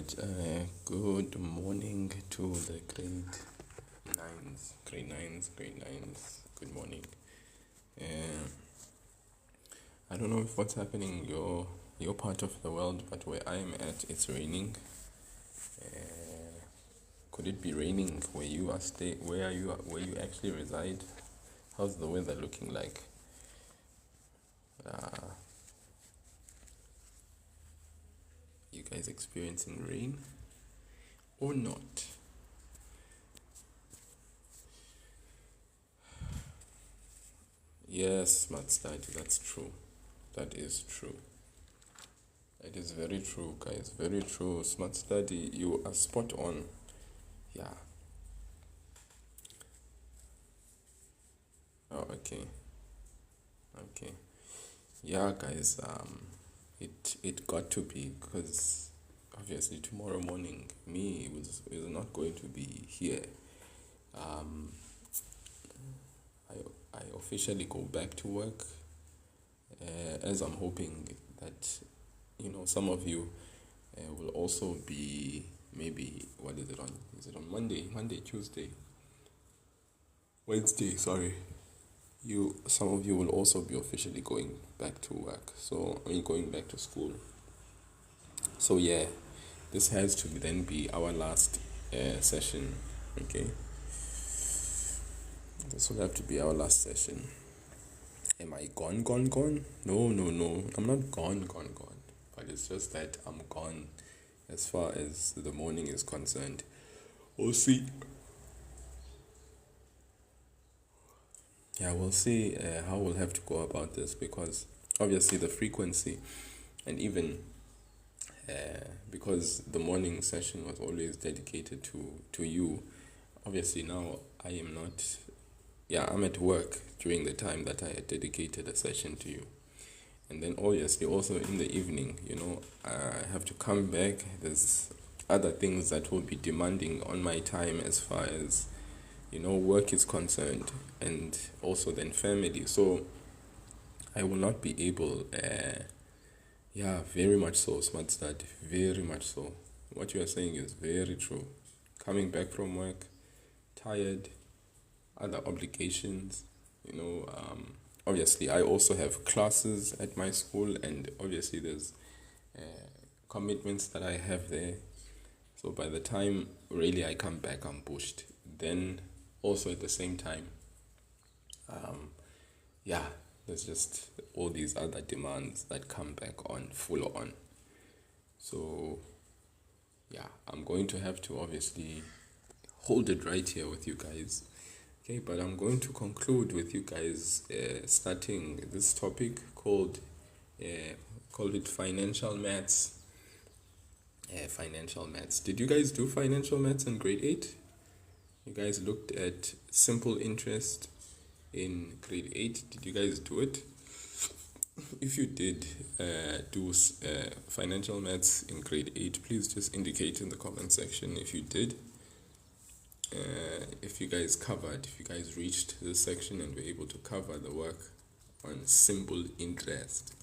right. Good morning to the grade nines. Good morning. Uh, I don't know if what's happening in your part of the world, but where I am at, it's raining. Uh, could it be raining where you are where you actually reside? How's the weather looking like? Uh, you guys experiencing rain or not? Yes, smart study. That's true. That is true. It is very true, guys. Very true. Smart study. You are spot on. Yeah. Oh, okay. Okay. Yeah, guys. It got to be because obviously tomorrow morning me is not going to be here. Um, I I officially go back to work. As I'm hoping that some of you will also be maybe what is it on? Is it on Monday? Monday, Tuesday, Wednesday? Sorry. Some of you will also be officially going back to work. So I mean going back to school. So yeah, this has to then be our last session. Okay, this will have to be our last session. Am I gone, gone, gone? No, no, no. I'm not gone, gone, gone. But it's just that I'm gone as far as the morning is concerned. We'll see. Yeah, we'll see how we'll have to go about this because obviously the frequency and even because the morning session was always dedicated to you. Obviously now I am not. Yeah, I'm at work during the time that I had dedicated a session to you. And then obviously also in the evening, I have to come back. There's other things that will be demanding on my time as far as work is concerned, and also then family. So I will not be able. Yeah, very much so, smart study. Very much so. What you are saying is very true. Coming back from work, tired, other obligations, obviously I also have classes at my school, and obviously there's uh, commitments that I have there. So by the time really I come back, I'm pushed. Then also at the same time, yeah, there's just all these other demands that come back on full on. So yeah, I'm going to have to obviously hold it right here with you guys. Okay, but I'm going to conclude with you guys starting this topic uh, called it financial maths. Financial maths. Did you guys do financial maths in grade 8? You guys looked at simple interest in grade 8. Did you guys do it? If you did do financial maths in grade 8, please just indicate in the comment section if you did. If you guys reached this section and were able to cover the work on simple interest.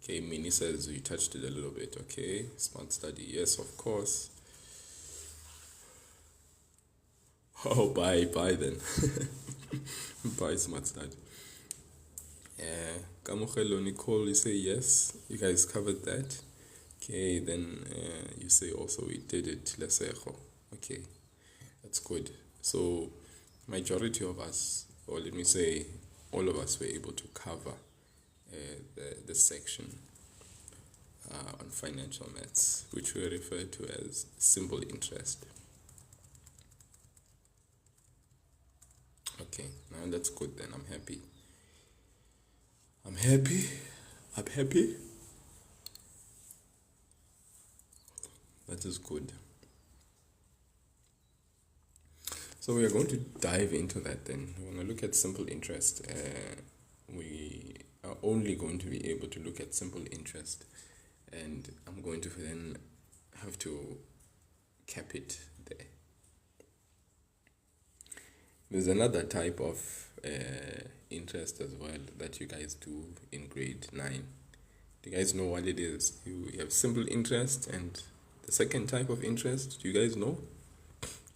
Okay, Mini says you touched it a little bit. Okay, smart study. Yes, of course. Oh, bye then. Bye, smart study. Kamukelo Nicole, you say yes. You guys covered that. Okay, then you say also we did it, Lesejo. Okay, that's good. So, majority of us, or let me say, all of us were able to cover the section on financial maths, which we refer to as simple interest. Okay, now that's good then. I'm happy. I'm happy. That is good. So we are going to dive into that then. We're going to look at simple interest. We are only going to be able to look at simple interest, and I'm going to then have to cap it there. There's another type of interest as well that you guys do in grade 9. Do you guys know what it is? You have simple interest and the second type of interest. Do you guys know?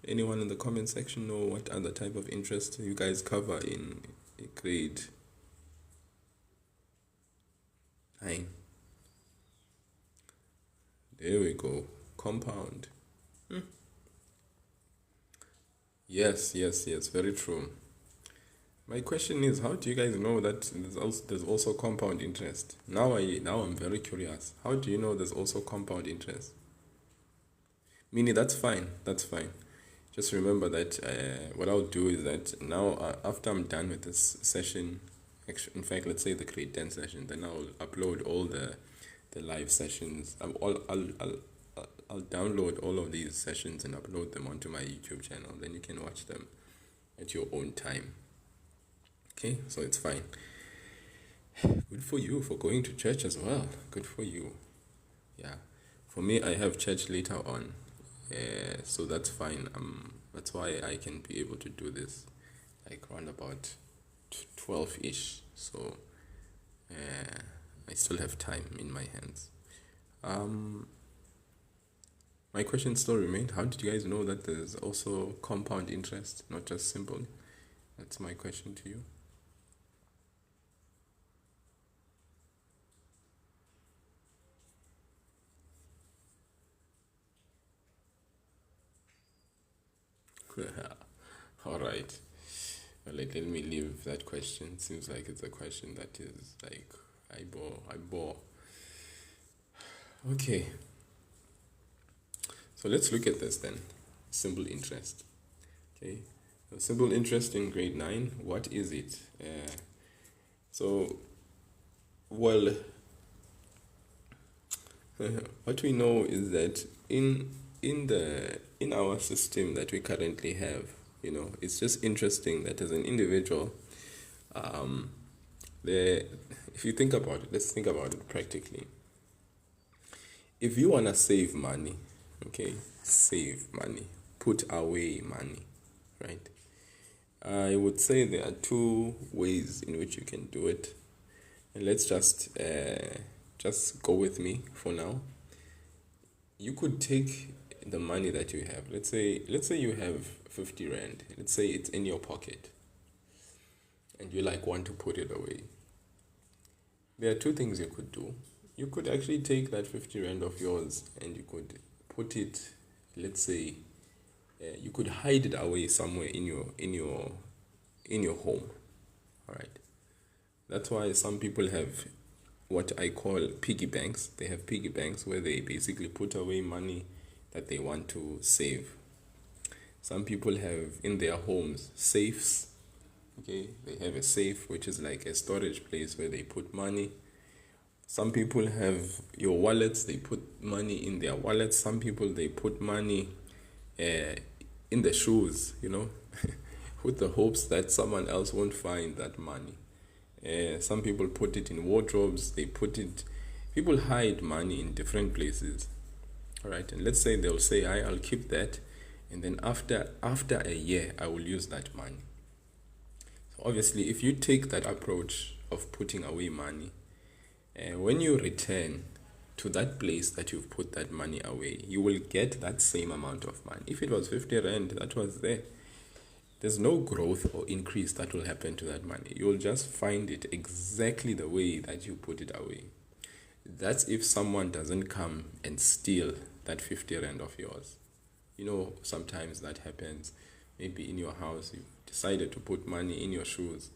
Anyone in the comment section know what other type of interest you guys cover in grade 9? There we go. Compound. Yes, very true. My question is, how do you guys know that there's also compound interest? Now I'm very curious. How do you know there's also compound interest? Meaning that's fine. That's fine. Just remember that what I'll do is that now after I'm done with this session, in fact, let's say the grade 10 session, then I'll upload all the live sessions. I'll download all of these sessions and upload them onto my YouTube channel. Then you can watch them at your own time. Okay, so it's fine. Good for you for going to church as well. Good for you. Yeah. For me, I have church later on. So that's fine. That's why I can be able to do this like around about 12-ish. So I still have time in my hands. My question still remained. How did you guys know that there's also compound interest, not just simple? That's my question to you. All right. Well, let me leave that question. Seems like it's a question that is like I bore. Okay. So let's look at this then. Simple interest. Okay. Simple interest in grade 9. What is it? What we know is that in our system that we currently have, it's just interesting that as an individual, if you think about it, let's think about it practically. If you wanna save money, okay, save money, put away money, right? I would say there are two ways in which you can do it, and let's just go with me for now. You could take the money that you have. Let's say you have 50 rand. Let's say it's in your pocket, and you want to put it away. There are two things you could do. You could actually take that 50 rand of yours and you could put it, let's say, you could hide it away somewhere in your home. All right. That's why some people have what I call piggy banks. They have piggy banks where they basically put away money that they want to save. Some people have in their homes safes. Okay, they have a safe which is like a storage place where they put money. Some people have your wallets, they put money in their wallets. Some people, they put money in the shoes, with the hopes that someone else won't find that money. Some people put it in wardrobes, people hide money in different places. All right, and let's say they'll say, I'll keep that, and then after a year, I will use that money. So obviously, if you take that approach of putting away money, when you return to that place that you've put that money away, you will get that same amount of money. If it was 50 rand that was there, there's no growth or increase that will happen to that money. You will just find it exactly the way that you put it away. That's if someone doesn't come and steal that 50 rand of yours. Sometimes that happens. Maybe in your house, you've decided to put money in your shoes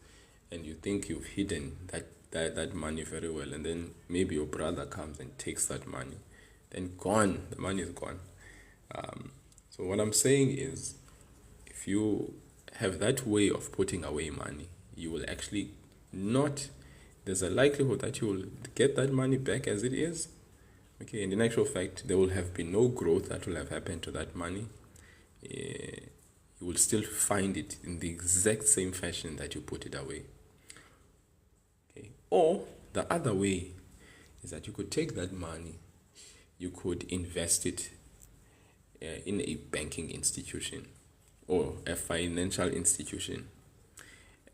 and you think you've hidden that money very well, and then maybe your brother comes and takes that money. Then the money is gone. So what I'm saying is, if you have that way of putting away money, you will actually there's a likelihood that you will get that money back as it is. Okay, and in actual fact, there will have been no growth that will have happened to that money. You will still find it in the exact same fashion that you put it away. Okay, or the other way is that you could take that money, you could invest it in a banking institution. or a financial institution.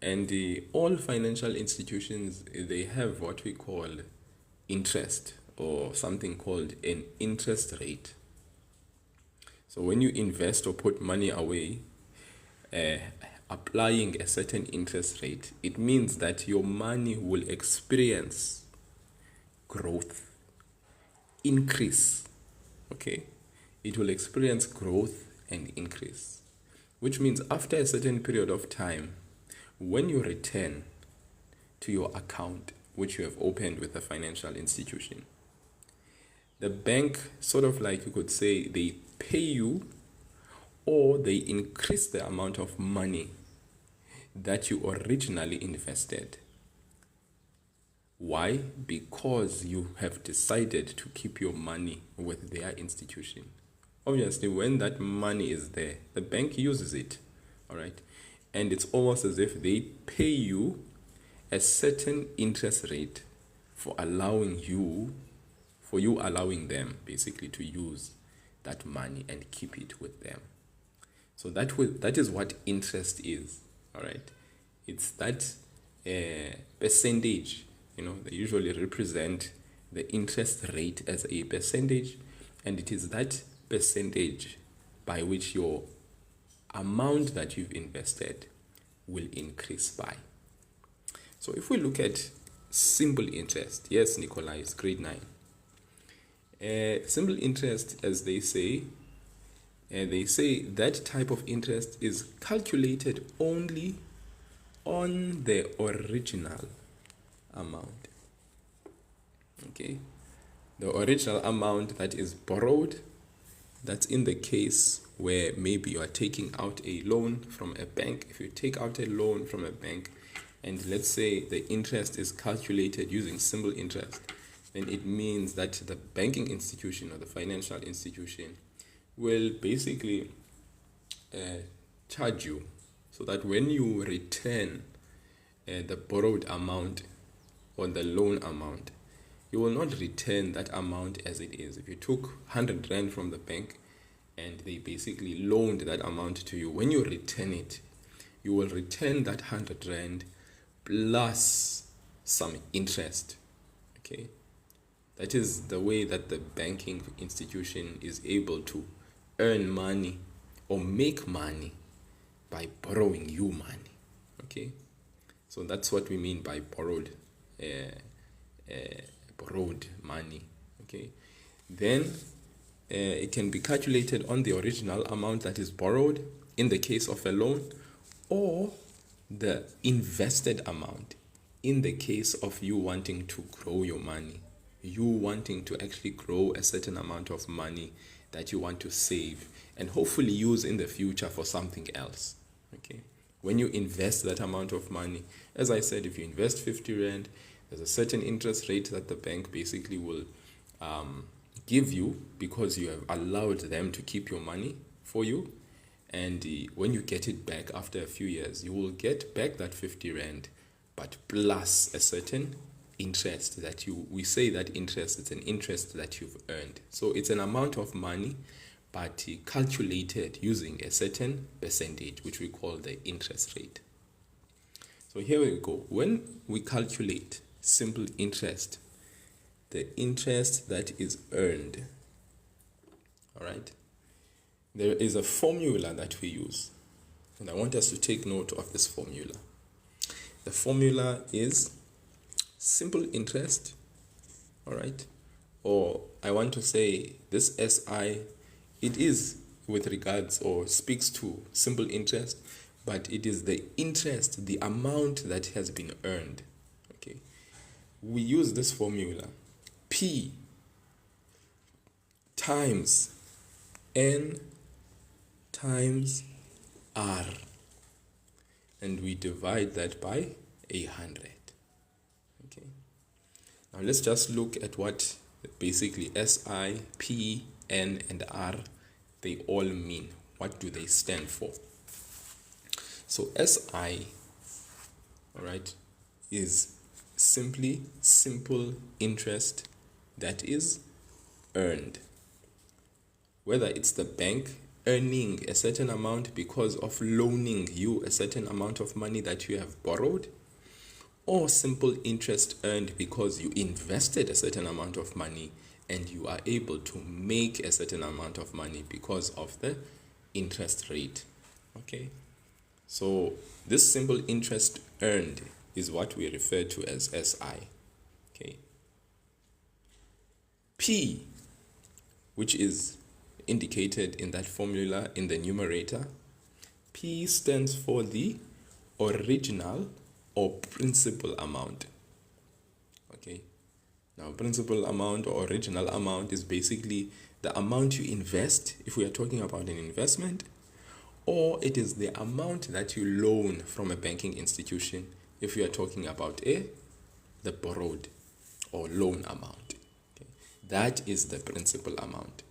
And all financial institutions, they have what we call interest, or something called an interest rate. So when you invest or put money away, uh, applying a certain interest rate, it means that your money will experience growth, increase. Okay, it will experience growth and increase, which means after a certain period of time, when you return to your account which you have opened with a financial institution, the bank, sort of like you could say, they pay you, or they increase the amount of money that you originally invested. Why? Because you have decided to keep your money with their institution. Obviously, when that money is there, the bank uses it, all right? And it's almost as if they pay you a certain interest rate for you allowing them basically to use that money and keep it with them. So that is what interest is, all right? It's that percentage. They usually represent the interest rate as a percentage, and it is that percentage by which your amount that you've invested will increase by. So if we look at simple interest, yes, Nikolai, is grade 9. Simple interest, as they say that type of interest is calculated only on the original amount. Okay, the original amount that is borrowed. That's in the case where maybe you are taking out a loan from a bank. If you take out a loan from a bank, and let's say the interest is calculated using simple interest, then it means that the banking institution or the financial institution will basically charge you, so that when you return the borrowed amount or the loan amount, you will not return that amount as it is. If you took 100 Rand from the bank and they basically loaned that amount to you, when you return it, you will return that 100 Rand plus some interest. Okay, that is the way that the banking institution is able to earn money or make money by borrowing you money. Okay, so that's what we mean by borrowed money. Okay, then it can be calculated on the original amount that is borrowed in the case of a loan, or the invested amount in the case of you wanting to grow your money, you wanting to actually grow a certain amount of money that you want to save and hopefully use in the future for something else. Okay, when you invest that amount of money, as I said, if you invest 50 Rand, there's a certain interest rate that the bank basically will give you, because you have allowed them to keep your money for you. And when you get it back after a few years, you will get back that 50 Rand, but plus a certain interest that we say that interest, it's an interest that you've earned. So it's an amount of money, but calculated using a certain percentage, which we call the interest rate. So here we go. When we calculate simple interest, the interest that is earned, all right, there is a formula that we use, and I want us to take note of this formula. The formula is simple interest, all right, or I want to say this SI, it is with regards or speaks to simple interest, but it is the interest, the amount that has been earned. Okay, we use this formula: P times N times R, and we divide that by 100. Okay, now let's just look at what basically SI, P, N, and R, they all mean. What do they stand for? So SI, all right, is simply simple interest that is earned. Whether it's the bank earning a certain amount because of loaning you a certain amount of money that you have borrowed, or simple interest earned because you invested a certain amount of money and you are able to make a certain amount of money because of the interest rate. Okay, so this simple interest earned is what we refer to as SI. Okay, P, which is indicated in that formula in the numerator, P stands for the original or principal amount. Okay, now principal amount or original amount is basically the amount you invest if we are talking about an investment, or it is the amount that you loan from a banking institution if you are talking about the borrowed or loan amount. Okay, that is the principal amount.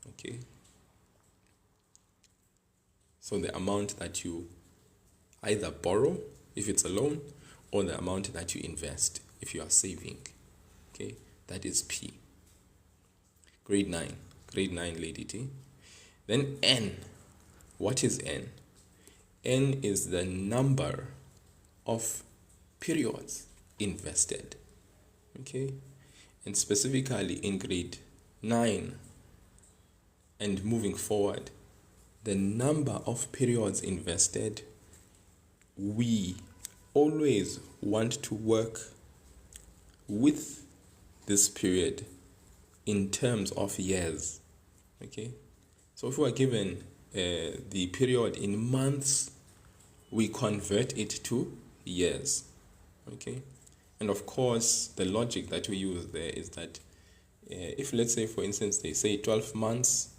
Okay, so the amount that you either borrow if it's a loan, or the amount that you invest if you are saving. Okay, that is P. Grade 9, Lady T. Then N. What is N? N is the number of periods invested. Okay, and specifically in grade 9 and moving forward, the number of periods invested, we always want to work with this period in terms of years. Okay, so if we are given the period in months, we convert it to years. Okay, and of course the logic that we use there is that if, let's say, for instance, they say 12 months,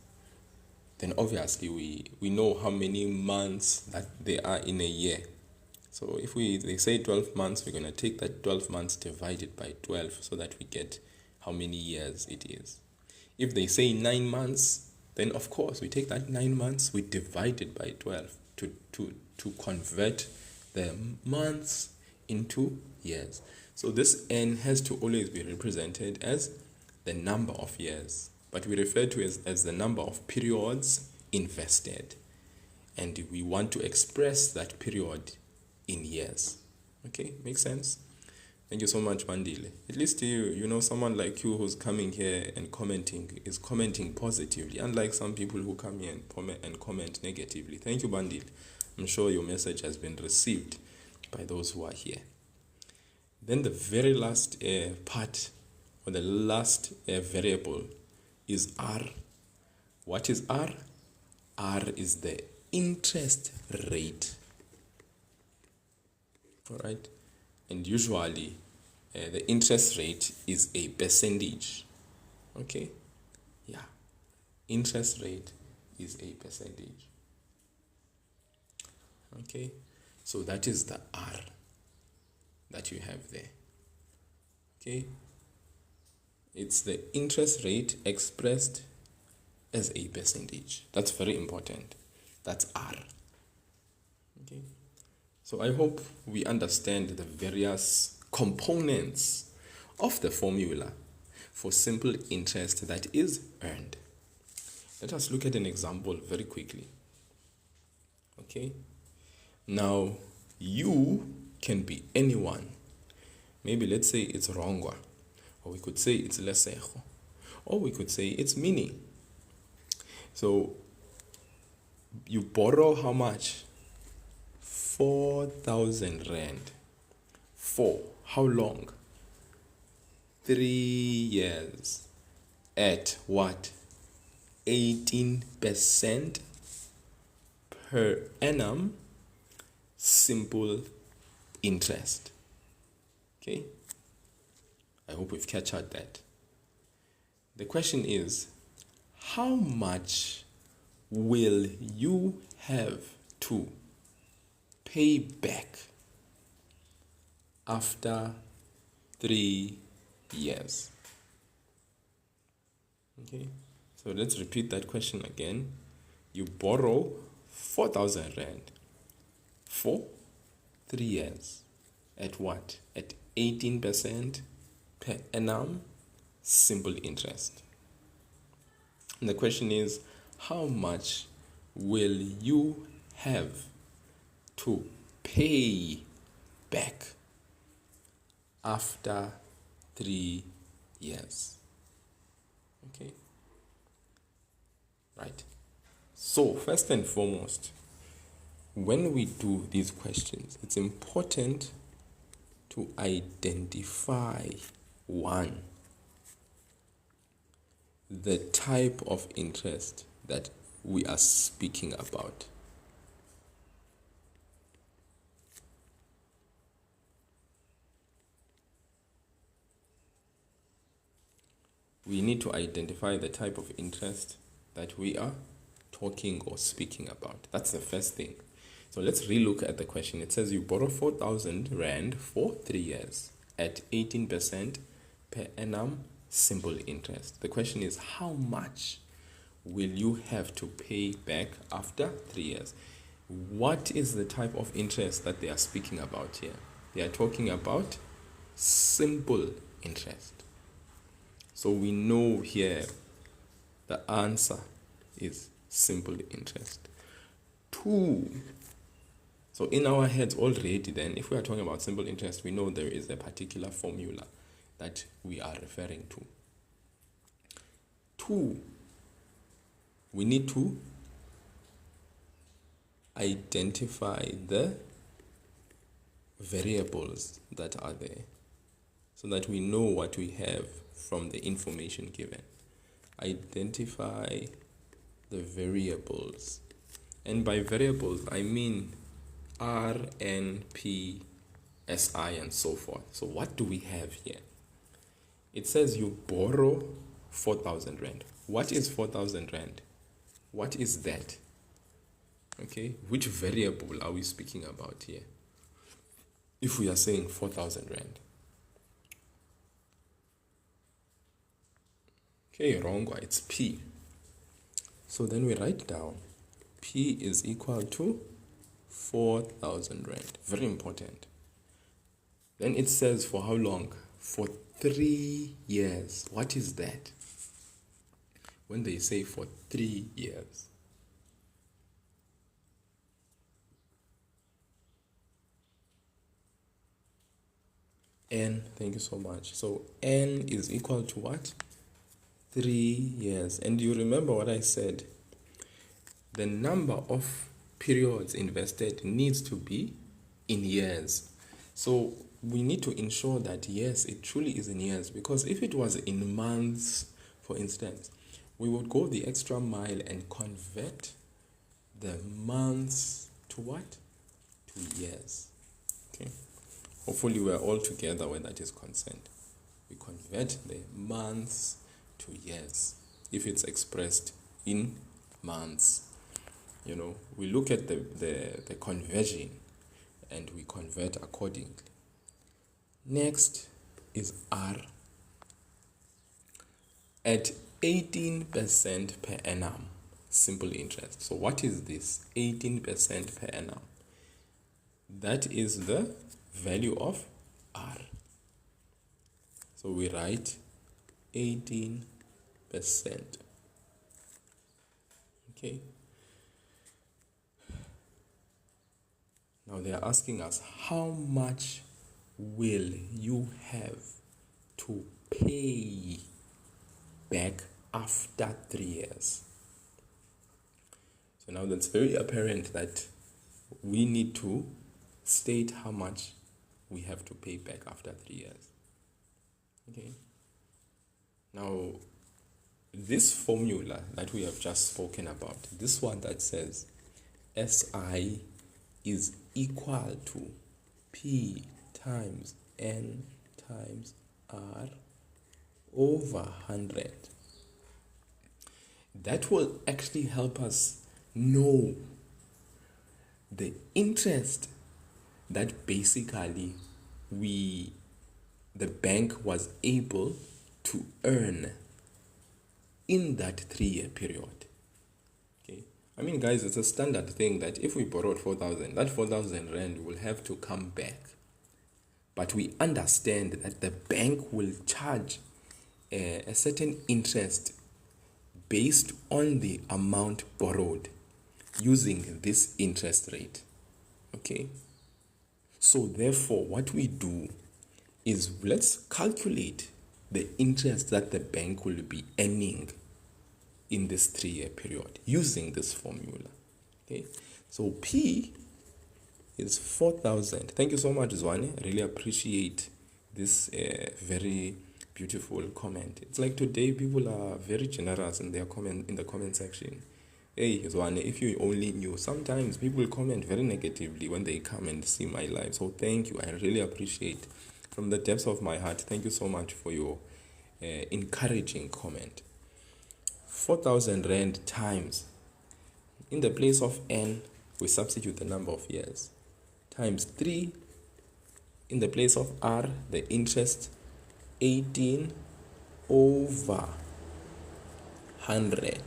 then obviously we know how many months that there are in a year. So if they say 12 months, we're going to take that 12 months divided by 12 so that we get how many years it is. If they say 9 months, then of course we take that 9 months, we divide it by 12 to convert the months into years. So this N has to always be represented as the number of years, but we refer to it as the number of periods invested. And we want to express that period in years. Okay, makes sense? Thank you so much, Bandile. At least you know someone like you who's coming here and is commenting positively, unlike some people who come here and comment negatively. Thank you, Bandile. I'm sure your message has been received by those who are here. Then the very last part, or the last variable, is R. What is R? R is the interest rate. All right, and usually the interest rate is a percentage. Okay, yeah, interest rate is a percentage. Okay, so that is the R that you have there. Okay, it's the interest rate expressed as a percentage. That's very important. That's R. Okay, so I hope we understand the various components of the formula for simple interest that is earned. Let us look at an example very quickly. Okay, now you can be anyone. Maybe let's say it's Rongwa, or we could say it's Lesego, or we could say it's Mini. So you borrow how much? 4,000 Rand. For how long? 3 years. At what? 18% per annum simple interest. Okay? I hope we've captured that. The question is, how much will you have to pay back after 3 years? Okay, so let's repeat that question again. You borrow 4,000 Rand for 3 years. At what? At 18% per annum simple interest. And the question is, how much will you have to pay back after 3 years? Okay, right. So, first and foremost, when we do these questions, it's important to identify one, the type of interest that we are speaking about. We need to identify the type of interest that we are talking or speaking about. That's the first thing. So let's relook at the question. It says you borrow 4,000 Rand for 3 years at 18% per annum simple interest. The question is, how much will you have to pay back after 3 years? What is the type of interest that they are speaking about here? They are talking about simple interest. So we know here the answer is simple interest. 2. So in our heads already then, if we are talking about simple interest, we know there is a particular formula that we are referring to. 2, we need to identify the variables that are there so that we know what we have from the information given. Identify the variables. And by variables, I mean R, N, P, SI, and so forth. So what do we have here? It says you borrow 4,000 Rand. What is 4,000 Rand? What is that? Okay, which variable are we speaking about here? If we are saying 4,000 Rand. Okay, wrong one, it's P. So then we write down P is equal to 4,000 Rand. Very important. Then it says for how long? For 3 years. What is that? When they say for 3 years. N, thank you so much. So N is equal to what? 3 years. And you remember what I said? The number of periods invested needs to be in years. So we need to ensure that yes, it truly is in years, because if it was in months, for instance, we would go the extra mile and convert the months to what? To years. Okay. Hopefully we're all together when that is concerned. We convert the months to years if it's expressed in months. You know, we look at the conversion and we convert accordingly. Next is R. At 18% per annum, simple interest. So what is this? 18% per annum. That is the value of R. So we write 18%. Okay. Now they are asking us, how much will you have to pay back after 3 years? So now that's very apparent that we need to state how much we have to pay back after 3 years. Okay. Now, this formula that we have just spoken about, this one that says SI is equal to P times N times R over 100. That will actually help us know the interest that basically the bank was able to earn in that 3-year period. Okay, I mean, guys, it's a standard thing that if we borrowed 4,000, that 4,000 Rand will have to come back. But we understand that the bank will charge a certain interest based on the amount borrowed using this interest rate. Okay? So therefore, what we do is let's calculate the interest that the bank will be earning in this 3-year period using this formula. Okay? So P is 4,000. Thank you so much, Zwane. I really appreciate this very beautiful comment. It's like today people are very generous in their comment in the comment section. Hey, Zwane, if you only knew, sometimes people comment very negatively when they come and see my live. So thank you. I really appreciate from the depths of my heart. Thank you so much for your encouraging comment. 4,000 rand times, in the place of n, we substitute the number of years, times 3, in the place of r, the interest, 18 over 100.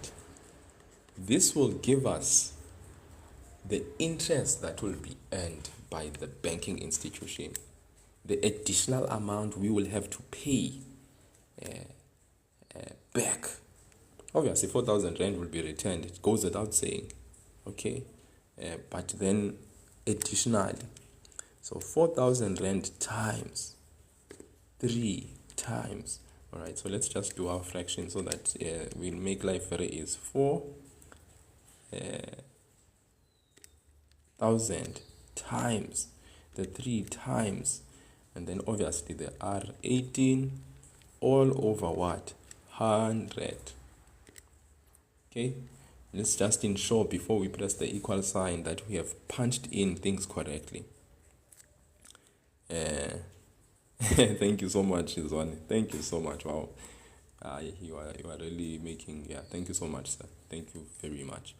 This will give us the interest that will be earned by the banking institution, the additional amount we will have to pay back. Obviously, 4,000 rand will be returned. It goes without saying. Okay? But then additionally, so 4,000 rand times 3 times. All right, so let's just do our fraction so that we'll make life very easy. 4,000 times the 3 times, and then obviously the R 18 all over what? 100. Okay, let's just ensure before we press the equal sign that we have punched in things correctly. Thank you so much, Izwane. Thank you so much. Wow, you are really making, thank you so much, sir. Thank you very much.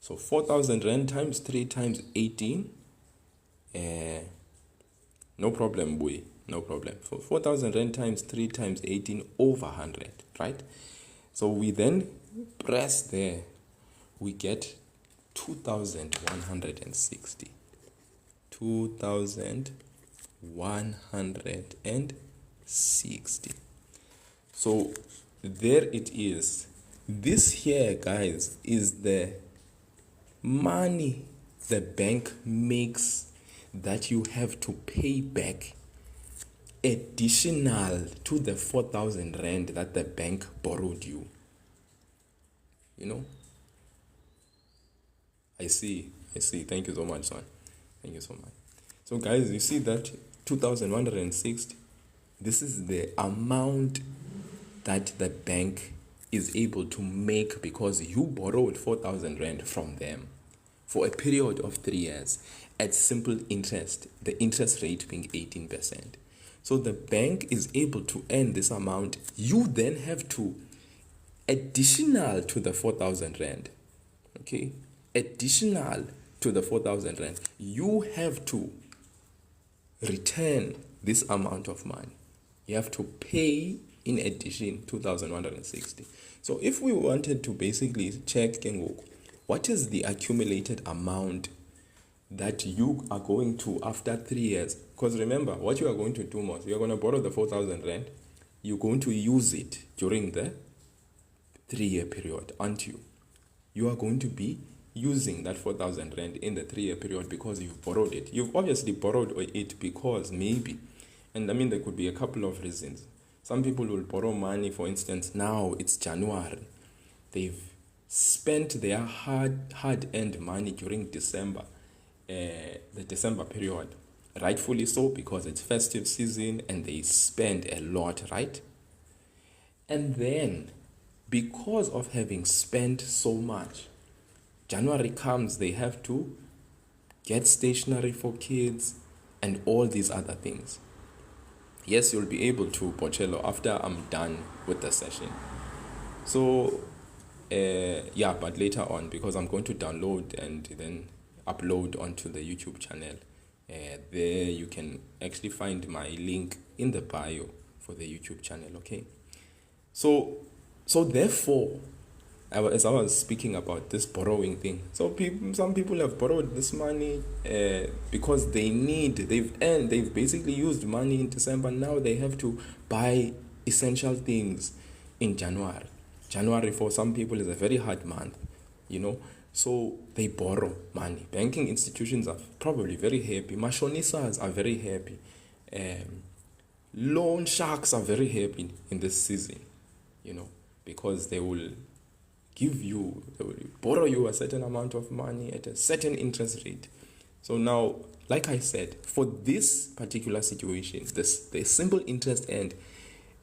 So 4,000 rand times 3 times 18. No problem, boy. No problem. For 4,000 rand times 3 times 18 over 100, right? So we then press there, we get 2,160. 2,160. So there it is. This here, guys, is the money the bank makes that you have to pay back additional to the 4,000 rand that the bank borrowed you. You know? I see. Thank you so much, son. Thank you so much. So guys, you see that 2,160, this is the amount that the bank is able to make because you borrowed 4,000 rand from them for a period of 3 years at simple interest, the interest rate being 18%. So the bank is able to earn this amount. You then have to, additional to the 4,000 rand, okay, additional to the 4,000 rand, you have to return this amount of money. You have to pay in addition 2,160. So if we wanted to basically check what is the accumulated amount that you are going to after 3 years, because remember what you are going to do most, you are going to borrow the 4,000 rand, you're going to use it during the 3-year period, aren't you? You are going to be using that 4,000 rand in the 3-year period because you've borrowed it. You've obviously borrowed it because maybe, and I mean there could be a couple of reasons. Some people will borrow money, for instance, now it's January. They've spent their hard-earned money during December, the December period. Rightfully so, because it's festive season and they spend a lot, right? And then, because of having spent so much, January comes, they have to get stationery for kids and all these other things. Yes, you'll be able to, Pocello, after I'm done with the session. So, but later on, because I'm going to download and then upload onto the YouTube channel. There you can actually find my link in the bio for the YouTube channel, okay? So therefore, as I was speaking about this borrowing thing, so some people have borrowed this money because they've basically used money in December. Now they have to buy essential things in January. January for some people is a very hard month, so they borrow money. Banking institutions are probably very happy. Mashonisas are very happy. Loan sharks are very happy in this season, because they will borrow you a certain amount of money at a certain interest rate. So now, like I said, for this particular situation, the simple interest end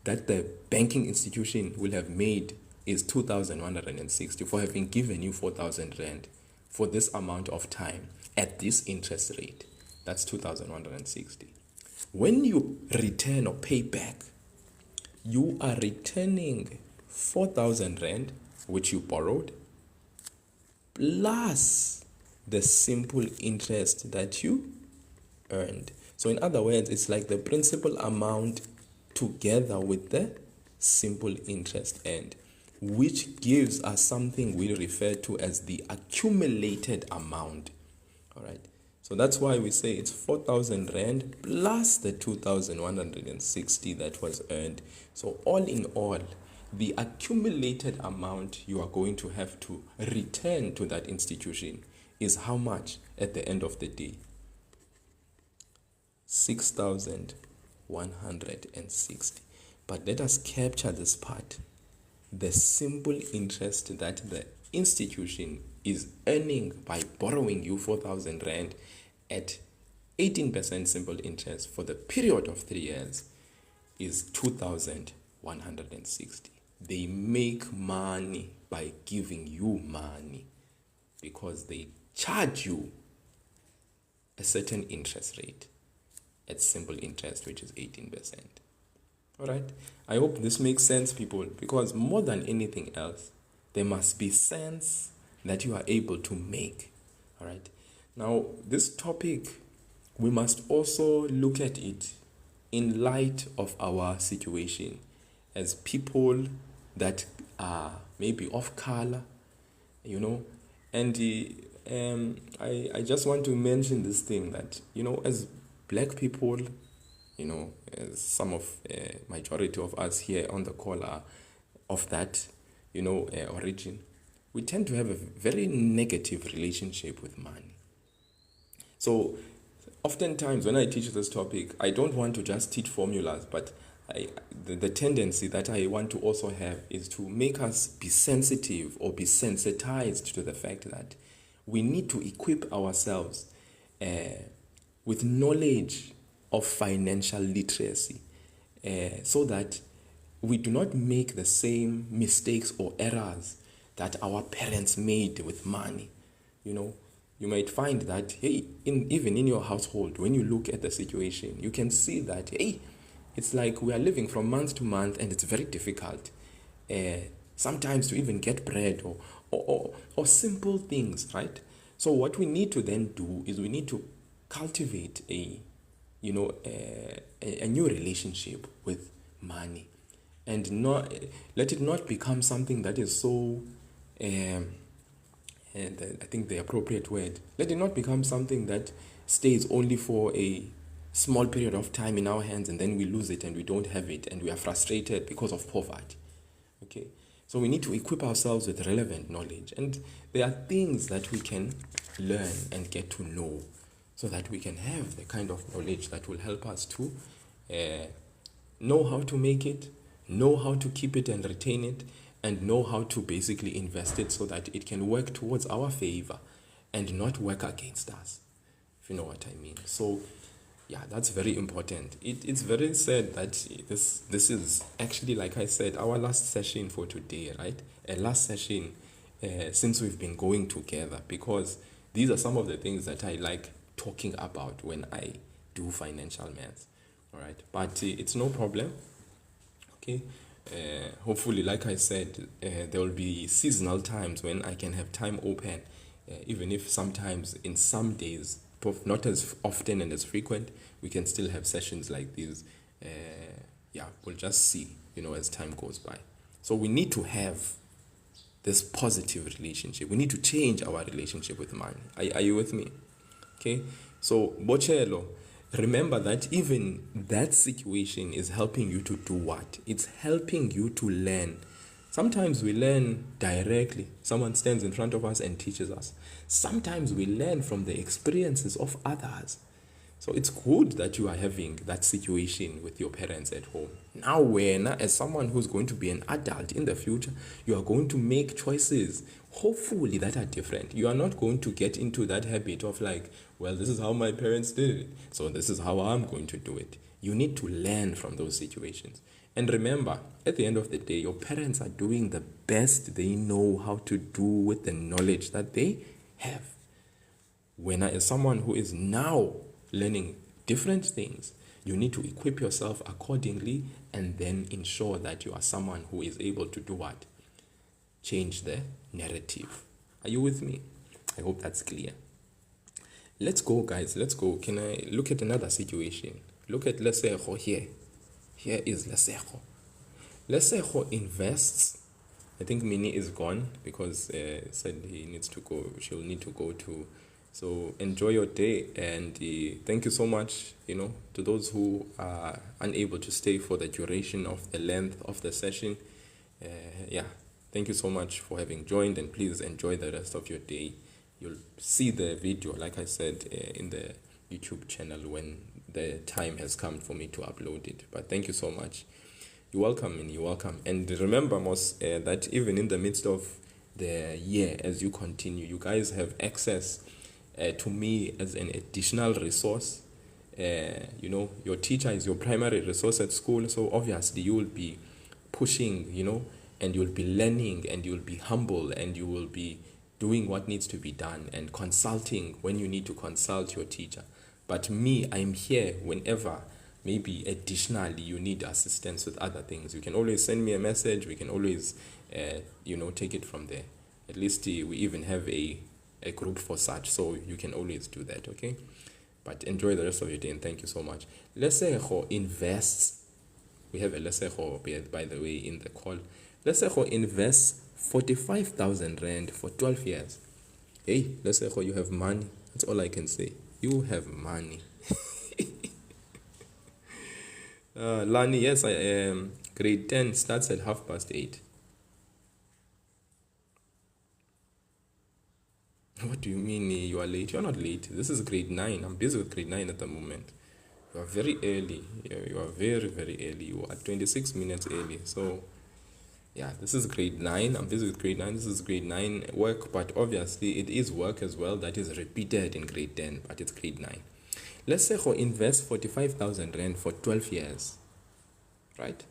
that the banking institution will have made is 2,160 for having given you 4,000 rand for this amount of time at this interest rate. That's 2,160. When you return or pay back, you are returning 4,000 rand, which you borrowed, plus the simple interest that you earned. So in other words, it's like the principal amount together with the simple interest earned, which gives us something we refer to as the accumulated amount. All right. So that's why we say it's 4,000 rand plus the 2,160 that was earned. So all in all, the accumulated amount you are going to have to return to that institution is how much at the end of the day? 6,160. But let us capture this part. The simple interest that the institution is earning by borrowing you 4,000 rand at 18% simple interest for the period of 3 years is 2,160. They make money by giving you money because they charge you a certain interest rate at simple interest, which is 18%. All right. I hope this makes sense, people, because more than anything else, there must be sense that you are able to make. All right. Now, this topic, we must also look at it in light of our situation as people that are maybe of color, and I just want to mention this thing that, as black people, as some of majority of us here on the call are of that, origin, we tend to have a very negative relationship with money. So oftentimes when I teach this topic, I don't want to just teach formulas, but the tendency that I want to also have is to make us be sensitive or be sensitized to the fact that we need to equip ourselves with knowledge of financial literacy so that we do not make the same mistakes or errors that our parents made with money. You might find that, hey, even in your household, when you look at the situation, you can see that, hey, it's like we are living from month to month and it's very difficult sometimes to even get bread or simple things, right? So what we need to then do is we need to cultivate a new relationship with money and not let it not become something that is so and I think the appropriate word, let it not become something that stays only for a small period of time in our hands and then we lose it and we don't have it and we are frustrated because of poverty. Okay, so we need to equip ourselves with relevant knowledge, and there are things that we can learn and get to know so that we can have the kind of knowledge that will help us to know how to make it, know how to keep it and retain it, and know how to basically invest it so that it can work towards our favor and not work against us, if you know what I mean. So yeah, that's very important. It's very sad that this is actually, like I said, our last session for today, right? A last session since we've been going together, because these are some of the things that I like talking about when I do financial maths. All right, but it's no problem. Okay, hopefully, like I said, there will be seasonal times when I can have time open, even if sometimes in some days, not as often and as frequent, we can still have sessions like these. We'll just see, as time goes by. So we need to have this positive relationship. We need to change our relationship with money. Are you with me? Okay, so Bochelo, remember that even that situation is helping you to do what? It's helping you to learn Sometimes we learn directly. Someone stands in front of us and teaches us. Sometimes we learn from the experiences of others. So it's good that you are having that situation with your parents at home. Now, when as someone who's going to be an adult in the future, you are going to make choices, hopefully, that are different. You are not going to get into that habit of like, well, this is how my parents did it, so this is how I'm going to do it. You need to learn from those situations. And remember, at the end of the day, your parents are doing the best they know how to do with the knowledge that they have. When as someone who is now learning different things, you need to equip yourself accordingly and then ensure that you are someone who is able to do what? Change the narrative. Are you with me? I hope that's clear. Let's go, guys. Let's go. Can I look at another situation? Look at Lesego here. Here is Lesego. Lesego invests. I think Minnie is gone because said he needs to go. She'll need to go to. So enjoy your day, and thank you so much. To those who are unable to stay for the duration of the length of the session. Thank you so much for having joined, and please enjoy the rest of your day. You'll see the video, like I said, in the YouTube channel when the time has come for me to upload it. But thank you so much. You're welcome, and you're welcome. And remember, Mos, that even in the midst of the year, as you continue, you guys have access to me as an additional resource. Your teacher is your primary resource at school, so obviously you will be pushing, and you'll be learning, and you'll be humble, and you will be doing what needs to be done and consulting when you need to consult your teacher. But me, I'm here whenever maybe additionally you need assistance with other things. You can always send me a message. We can always take it from there. At least we even have a group for such, so you can always do that. Okay, but enjoy the rest of your day, and thank you so much. Lesego invests. We have a Lesego, by the way, in the call. Lesego invests 45,000 rand for 12 years. Hey, Lesego, you have money. That's all I can say. You have money. Lani, yes, I am. Grade 10 starts at 8:30. What do you mean you are late? You are not late. This is grade 9. I'm busy with grade 9 at the moment. You are very early. You are very, very early. You are 26 minutes early. So, this is grade 9. I'm busy with grade 9. This is grade 9 work, but obviously it is work as well that is repeated in grade 10, but it's grade 9. Let's say invest 45,000 rand for 12 years, right?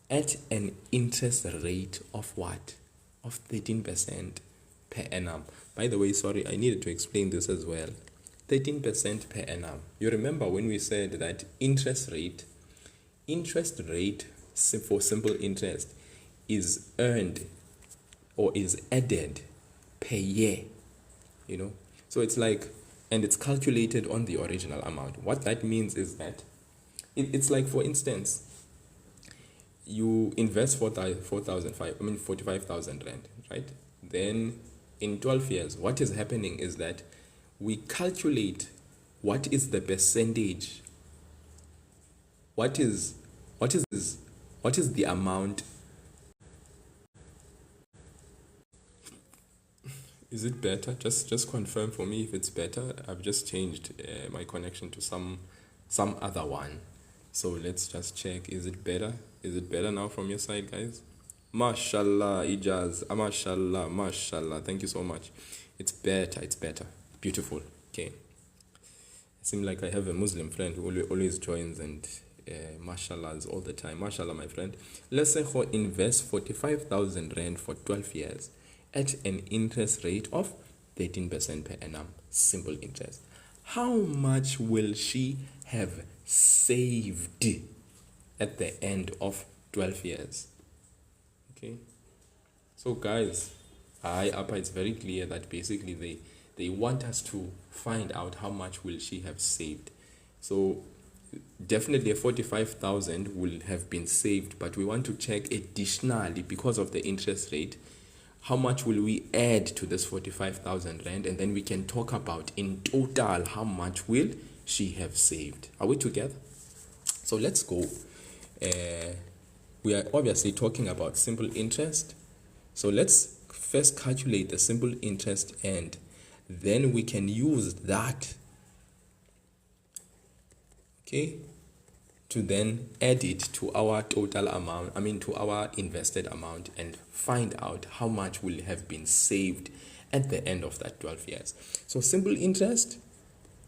At an interest rate of what? Of 13% per annum. By the way, sorry, I needed to explain this as well. 13% per annum. You remember when we said that interest rate for simple interest is earned or is added per year, so it's like, and it's calculated on the original amount. What that means is that it's like, for instance, you invest 45,000 rand, right? Then in 12 years, what is happening is that we calculate what is the percentage, what is the amount. Is it better? Just confirm for me if it's better. I've just changed my connection to some other one. So let's just check. Is it better? Is it better now from your side, guys? Mashallah, Ijaz. Mashallah, mashallah. Thank you so much. It's better. Beautiful. Okay. It seems like I have a Muslim friend who always joins and mashallahs all the time. Mashallah, my friend. Let's say invest 45,000 rand for 12 years at an interest rate of 13% per annum. Simple interest. How much will she have saved at the end of 12 years? Okay. So guys, it's very clear that basically they want us to find out how much will she have saved. So definitely 45,000 will have been saved, but we want to check additionally, because of the interest rate, how much will we add to this 45,000 rand, and then we can talk about in total how much will she have saved. Are we together? So let's go. we are obviously talking about simple interest. So let's first calculate the simple interest, and then we can use that, okay, to then add it to our total amount, to our invested amount, and find out how much will have been saved at the end of that 12 years. So simple interest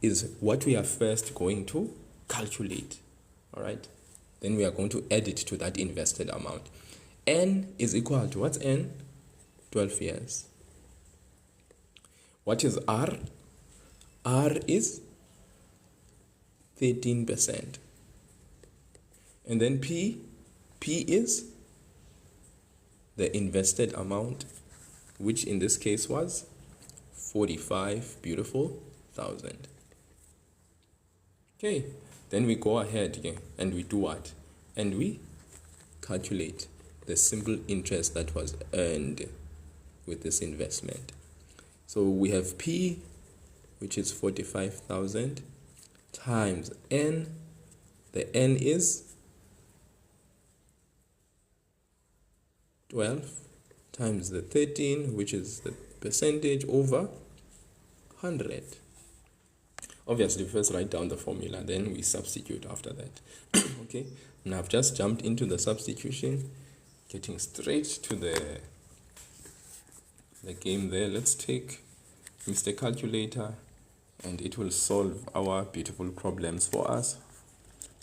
is what we are first going to calculate, all right? Then we are going to add it to that invested amount. N is equal to, what's N? 12 years. What is R? R is 13%. And then P is the invested amount, which in this case was 45 beautiful thousand. Okay, then we go ahead again and we do what? And we calculate the simple interest that was earned with this investment. So we have P, which is 45,000, times N. The N is 12 times the 13, which is the percentage, over 100. Obviously, first write down the formula, then we substitute after that. Okay, now I've just jumped into the substitution, getting straight to the game there. Let's take Mr. Calculator, and it will solve our beautiful problems for us.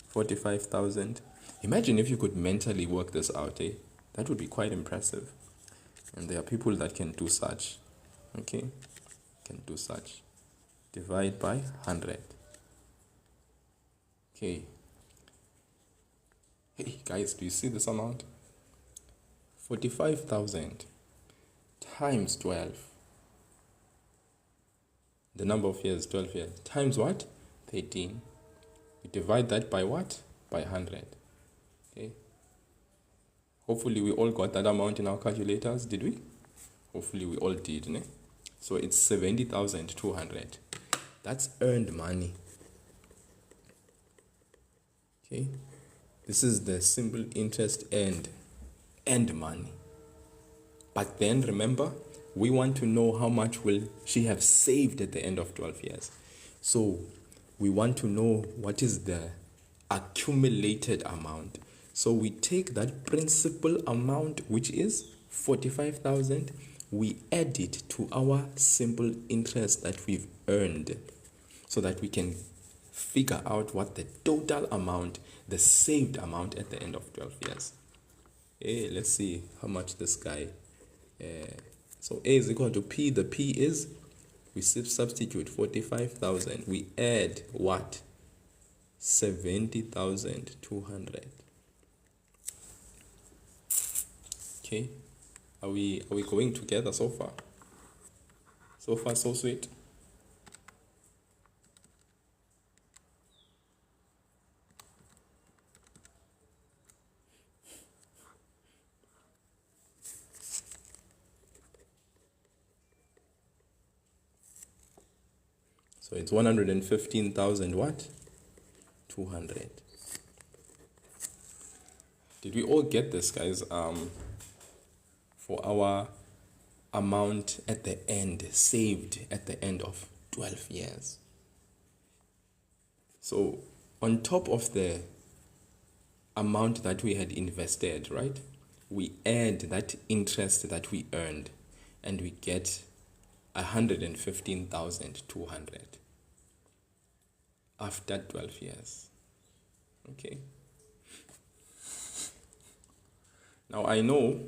45,000. Imagine if you could mentally work this out, eh? That would be quite impressive. And there are people that can do such. Okay, can do such. Divide by 100. Okay. Hey guys, do you see this amount? 45,000 times 12. The number of years, 12 years, times what? 13. We divide that by what? By 100. Okay. Hopefully we all got that amount in our calculators, did we? Hopefully we all did, ne? So it's 70,200. That's earned money. Okay. This is the simple interest earned money. But then remember, we want to know how much will she have saved at the end of 12 years. So we want to know what is the accumulated amount. So we take that principal amount, which is 45,000, we add it to our simple interest that we've earned, so that we can figure out what the total amount, the saved amount at the end of 12 years. Hey, let's see how much this guy, so A is equal to P. The P is, we substitute 45,000. We add what? 70,200. Okay. Are we going together so far? So far, so sweet. So it's 115,000 what? 200. Did we all get this, guys? For our amount at the end, saved at the end of 12 years. So on top of the amount that we had invested, right, we add that interest that we earned, and we get 115,200 after 12 years. Okay. Now I know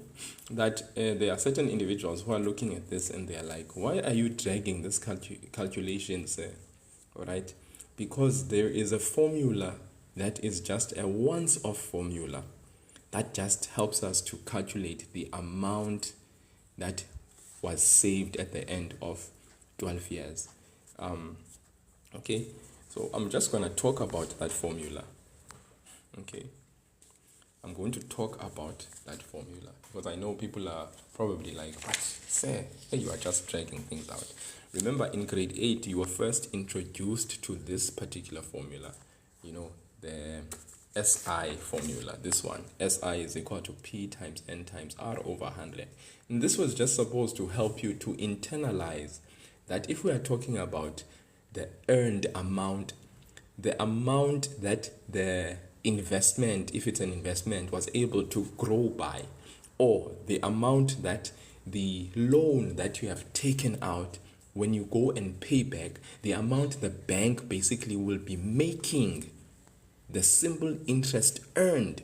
that there are certain individuals who are looking at this and they are like, why are you dragging this calculations? All right, because there is a formula that is just a once-off formula that just helps us to calculate the amount that was saved at the end of 12 years. Okay, so I'm just going to talk about that formula. Okay, I'm going to talk about that formula because I know people are probably like, what, sir, you are just dragging things out. Remember, in grade 8, you were first introduced to this particular formula. You know, the SI formula, this one. SI is equal to P times N times R over 100. And this was just supposed to help you to internalize that if we are talking about the earned amount, the amount that the investment, if it's an investment, was able to grow by, or the amount that the loan that you have taken out, when you go and pay back, the amount the bank basically will be making, the simple interest earned,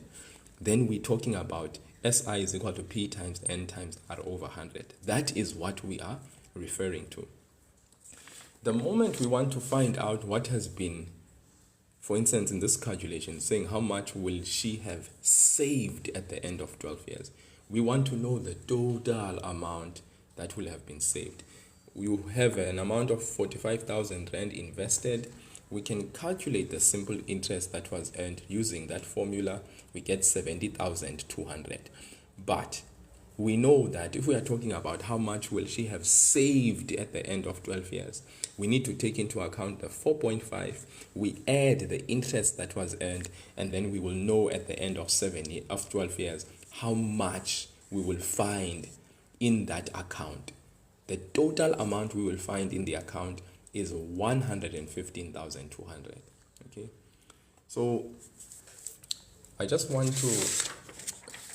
then we're talking about SI is equal to P times N times R over 100. That is what we are referring to. The moment we want to find out what has been, for instance, in this calculation, saying how much will she have saved at the end of 12 years, we want to know the total amount that will have been saved. We have an amount of 45,000 Rand invested. We can calculate the simple interest that was earned using that formula. We get 70,200. But we know that if we are talking about how much will she have saved at the end of 12 years, we need to take into account the 4.5. We add the interest that was earned, and then we will know at the end of 12 years how much we will find in that account. The total amount we will find in the account is 115,200. Okay, so I just want to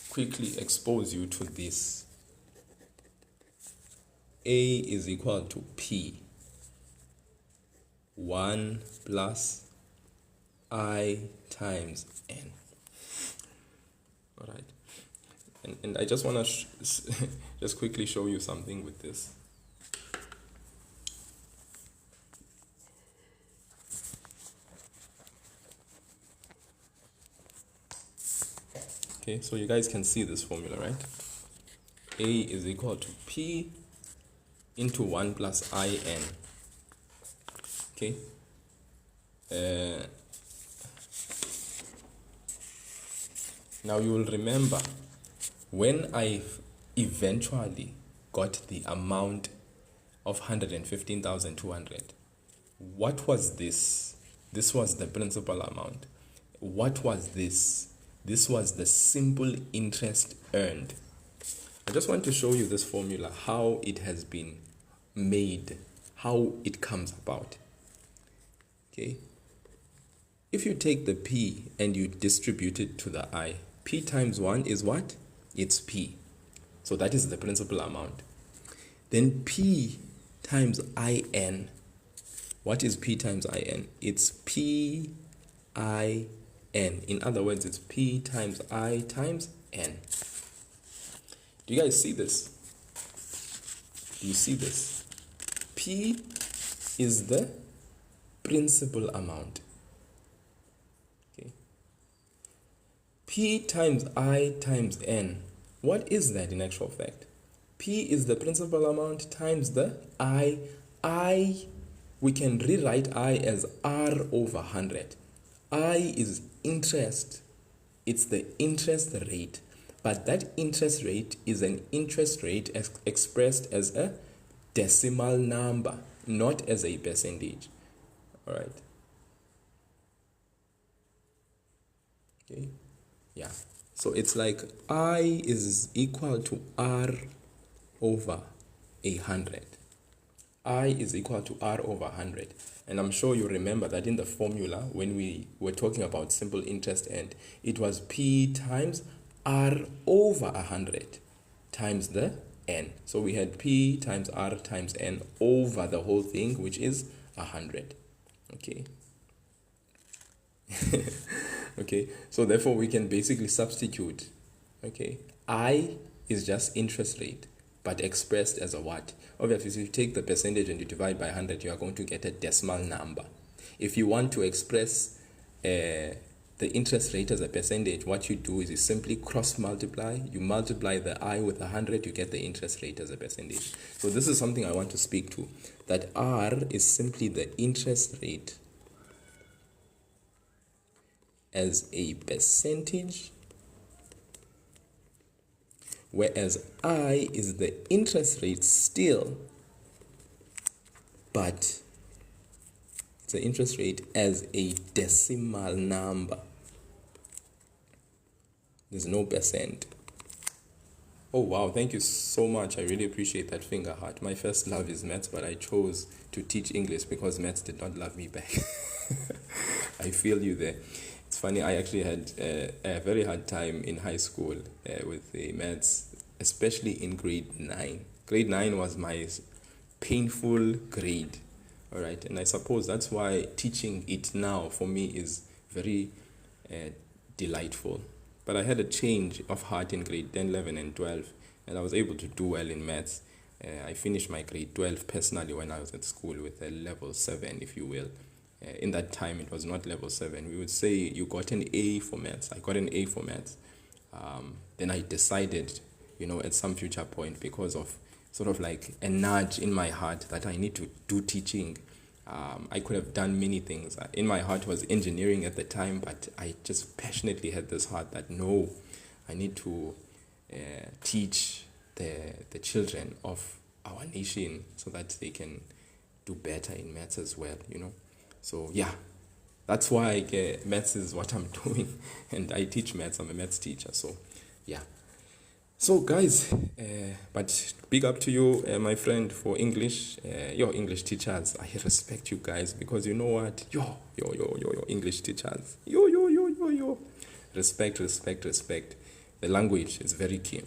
quickly expose you to this. A is equal to P, 1 plus I times N. All right, and I just want to just quickly show you something with this. Okay, so you guys can see this formula, right? A is equal to P into 1 plus IN. Okay. Now you will remember when I eventually got the amount of 115,200, what was this? This was the principal amount. What was this? This was the simple interest earned. I just want to show you this formula, how it has been made, how it comes about. Okay. If you take the P and you distribute it to the I, P times 1 is what? It's P. So that is the principal amount. Then P times IN. What is P times IN? It's P I N. In other words, it's P times I times N. Do you guys see this? Do you see this? P is the principal amount. Okay. P times I times N. What is that in actual fact? P is the principal amount times the I. We can rewrite I as R over 100. I is interest. It's the interest rate. But that interest rate is an interest rate expressed as a decimal number, not as a percentage. All right. Okay. Yeah. So it's like I is equal to R over 100. I is equal to R over 100. And I'm sure you remember that in the formula, when we were talking about simple interest earned, it was P times R over 100 times the N. So we had P times R times N over the whole thing, which is 100. Okay. Okay. So therefore we can basically substitute. Okay. I is just interest rate, but expressed as a what? Obviously, if you take the percentage and you divide by 100, you are going to get a decimal number. If you want to express the interest rate as a percentage, what you do is you simply cross multiply. You multiply the I with 100, you get the interest rate as a percentage. So this is something I want to speak to, that R is simply the interest rate as a percentage, whereas I is the interest rate still, but it's the interest rate as a decimal number. There's no percent. Oh wow, thank you so much. I really appreciate that finger heart. My first love is maths, but I chose to teach English because maths did not love me back. I feel you there. It's funny, I actually had a very hard time in high school with the maths, especially in grade 9. Grade 9 was my painful grade, all right? And I suppose that's why teaching it now for me is very delightful. But I had a change of heart in grade 10, 11, and 12, and I was able to do well in maths. I finished my grade 12 personally when I was at school with a level 7, if you will. In that time, it was not level 7. We would say you got an A for maths. I got an A for maths. Then I decided, at some future point, because of sort of like a nudge in my heart that I need to do teaching. I could have done many things. In my heart was engineering at the time, but I just passionately had this heart that no, I need to teach the children of our nation so that they can do better in maths as well, So yeah, that's why maths is what I'm doing, and I teach maths. I'm a maths teacher, so yeah. So guys, but big up to you, my friend, for English, your English teachers. I respect you guys because you know what, yo, English teachers, yo. Respect. The language is very key.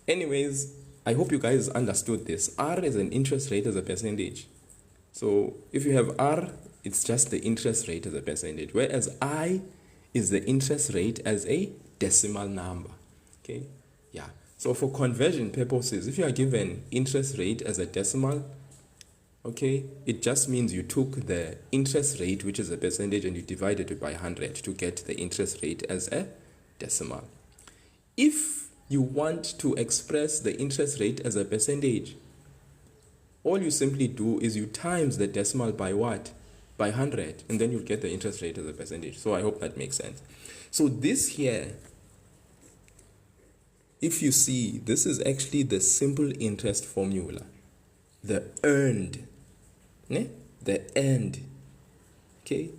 Anyways, I hope you guys understood this. R is an interest rate as a percentage. So if you have R, it's just the interest rate as a percentage, whereas I is the interest rate as a decimal number. Okay. Yeah. So for conversion purposes, if you are given interest rate as a decimal, okay, it just means you took the interest rate, which is a percentage, and you divided it by 100 to get the interest rate as a decimal. If you want to express the interest rate as a percentage, all you simply do is you times the decimal by what? By 100, and then you'll get the interest rate as a percentage. So I hope that makes sense. So this here, if you see, this is actually the simple interest formula, the earned, the earned, okay?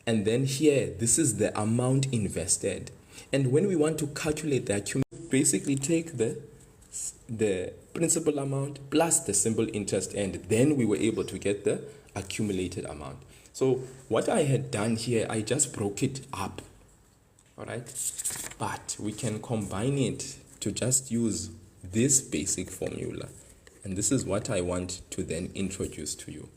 And then here, this is the amount invested. And when we want to calculate the accumulation, basically take the principal amount plus the simple interest earned, then we were able to get the accumulated amount. So what I had done here, I just broke it up, all right? But we can combine it to just use this basic formula. And this is what I want to then introduce to you.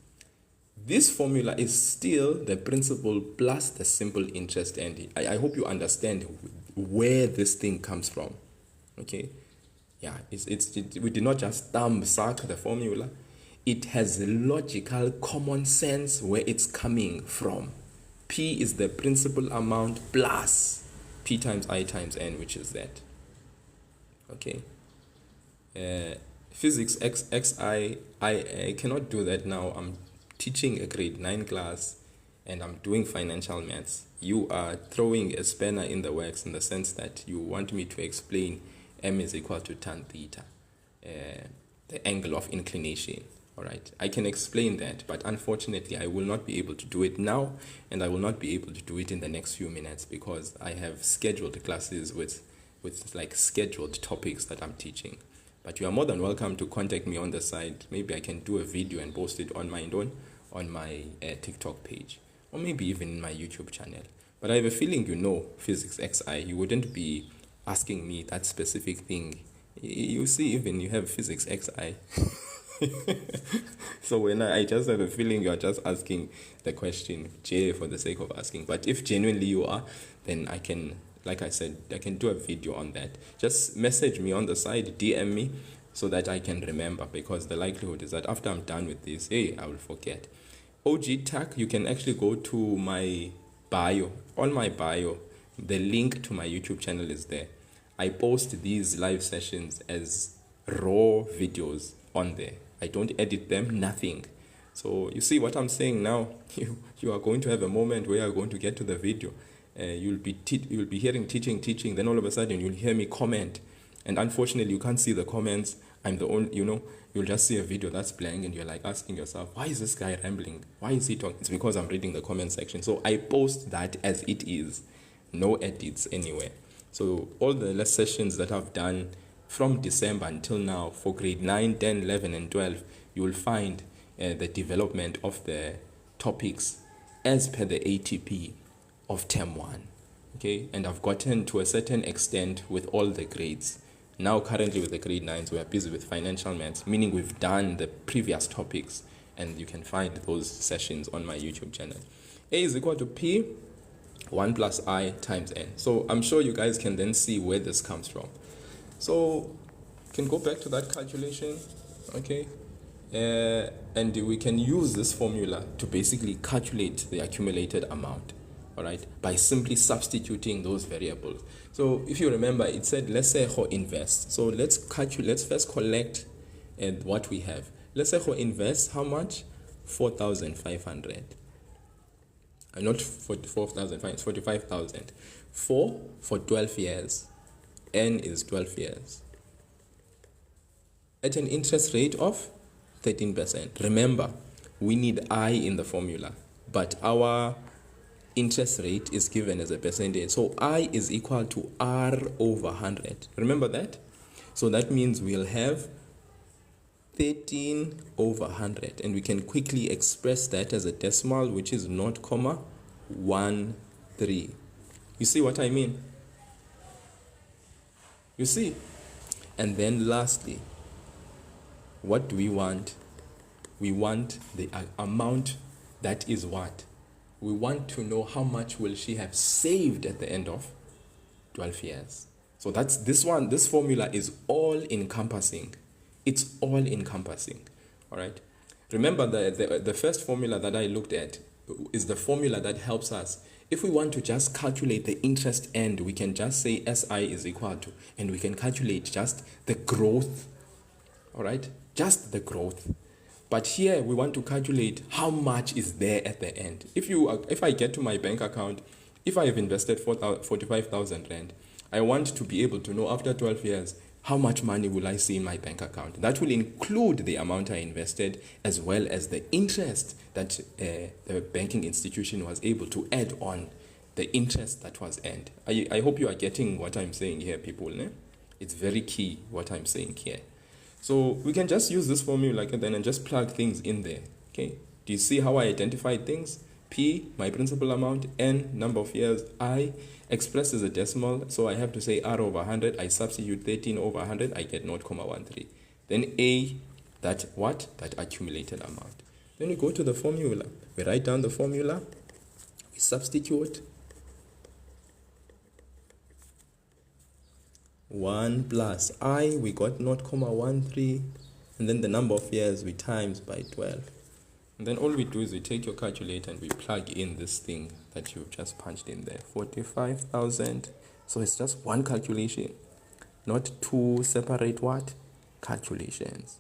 This formula is still the principal plus the simple interest earned. I hope you understand where this thing comes from, okay? Yeah, we did not just thumb suck the formula. It has a logical common sense where it's coming from. P is the principal amount plus P times I times N, which is that. Okay. Physics XI, I cannot do that now. I'm teaching a grade 9 class and I'm doing financial maths. You are throwing a spanner in the works in the sense that you want me to explain M is equal to tan theta, the angle of inclination. All right, I can explain that, but unfortunately I will not be able to do it now, and I will not be able to do it in the next few minutes because I have scheduled classes with like scheduled topics that I'm teaching. But you are more than welcome to contact me on the side. Maybe I can do a video and post it on my TikTok page, or maybe even in my YouTube channel. But I have a feeling Physics XI, you wouldn't be asking me that specific thing. You see, even you have Physics XI. So when I just have a feeling you are just asking the question J for the sake of asking. But if genuinely you are, then I can, like I said, I can do a video on that. Just message me on the side, DM me, so that I can remember, because the likelihood is that after I'm done with this, I will forget. OG Tech, you can actually go to my bio. On my bio, the link to my YouTube channel is there. I post these live sessions as raw videos on there. I don't edit them, nothing. So you see what I'm saying now. You are going to have a moment where you are going to get to the video. You'll be hearing teaching. Then all of a sudden you'll hear me comment, and unfortunately you can't see the comments. I'm the only, you'll just see a video that's playing, and you're like asking yourself, why is this guy rambling? Why is he talking? It's because I'm reading the comment section. So I post that as it is, no edits anywhere. So all the sessions that I've done from December until now for grade 9, 10, 11, and 12, you will find the development of the topics as per the ATP of term 1. Okay, and I've gotten to a certain extent with all the grades. Now currently with the grade 9s, we are busy with financial maths, meaning we've done the previous topics, and you can find those sessions on my YouTube channel. A is equal to P 1 plus I times N. So I'm sure you guys can then see where this comes from. So you can go back to that calculation, okay? And we can use this formula to basically calculate the accumulated amount, all right, by simply substituting those variables. So if you remember, it said, let's say how invest. So let's first collect what we have. Let's say how invest how much? 4,500. Not 44,500, it's 45,000. For 12 years. N is 12 years. At an interest rate of 13%. Remember, we need I in the formula, but our interest rate is given as a percentage. So I is equal to R over 100. Remember that? So that means we'll have 13 over 100, and we can quickly express that as a decimal, which is 0.13. You see what I mean? You see? And then lastly, what do we want? We want the amount that is what? We want to know how much will she have saved at the end of 12 years. So that's this one. This formula is all encompassing. It's all encompassing. All right. Remember the first formula that I looked at is the formula that helps us. If we want to just calculate the interest end, we can just say SI is equal to, and we can calculate just the growth. All right. Just the growth. But here we want to calculate how much is there at the end. If I get to my bank account, if I have invested 45,000 rand, I want to be able to know after 12 years, how much money will I see in my bank account? That will include the amount I invested as well as the interest that the banking institution was able to add on the interest that was earned. I hope you are getting what I'm saying here, people. Ne? It's very key what I'm saying here. So we can just use this formula like then and just plug things in there. Okay. Do you see how I identified things? P, my principal amount, N, number of years, I, expressed as a decimal, so I have to say R over 100, I substitute 13 over 100, I get 0.13. Then A, that what? That accumulated amount. Then we go to the formula. We write down the formula, we substitute 1 plus I, we got 0.13, and then the number of years we times by 12. And then all we do is we take your calculator and we plug in this thing that you've just punched in there, 45,000. So it's just one calculation, not two separate what? Calculations.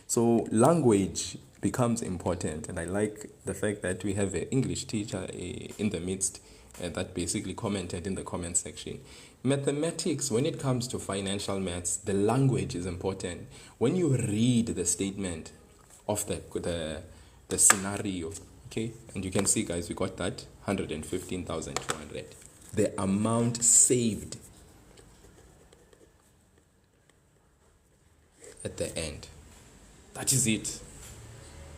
So language becomes important, and I like the fact that we have an English teacher in the midst that basically commented in the comment section. Mathematics, when it comes to financial maths, the language is important. When you read the statement of the scenario, okay, and you can see, guys, we got that 115,200. The amount saved at the end. That is it.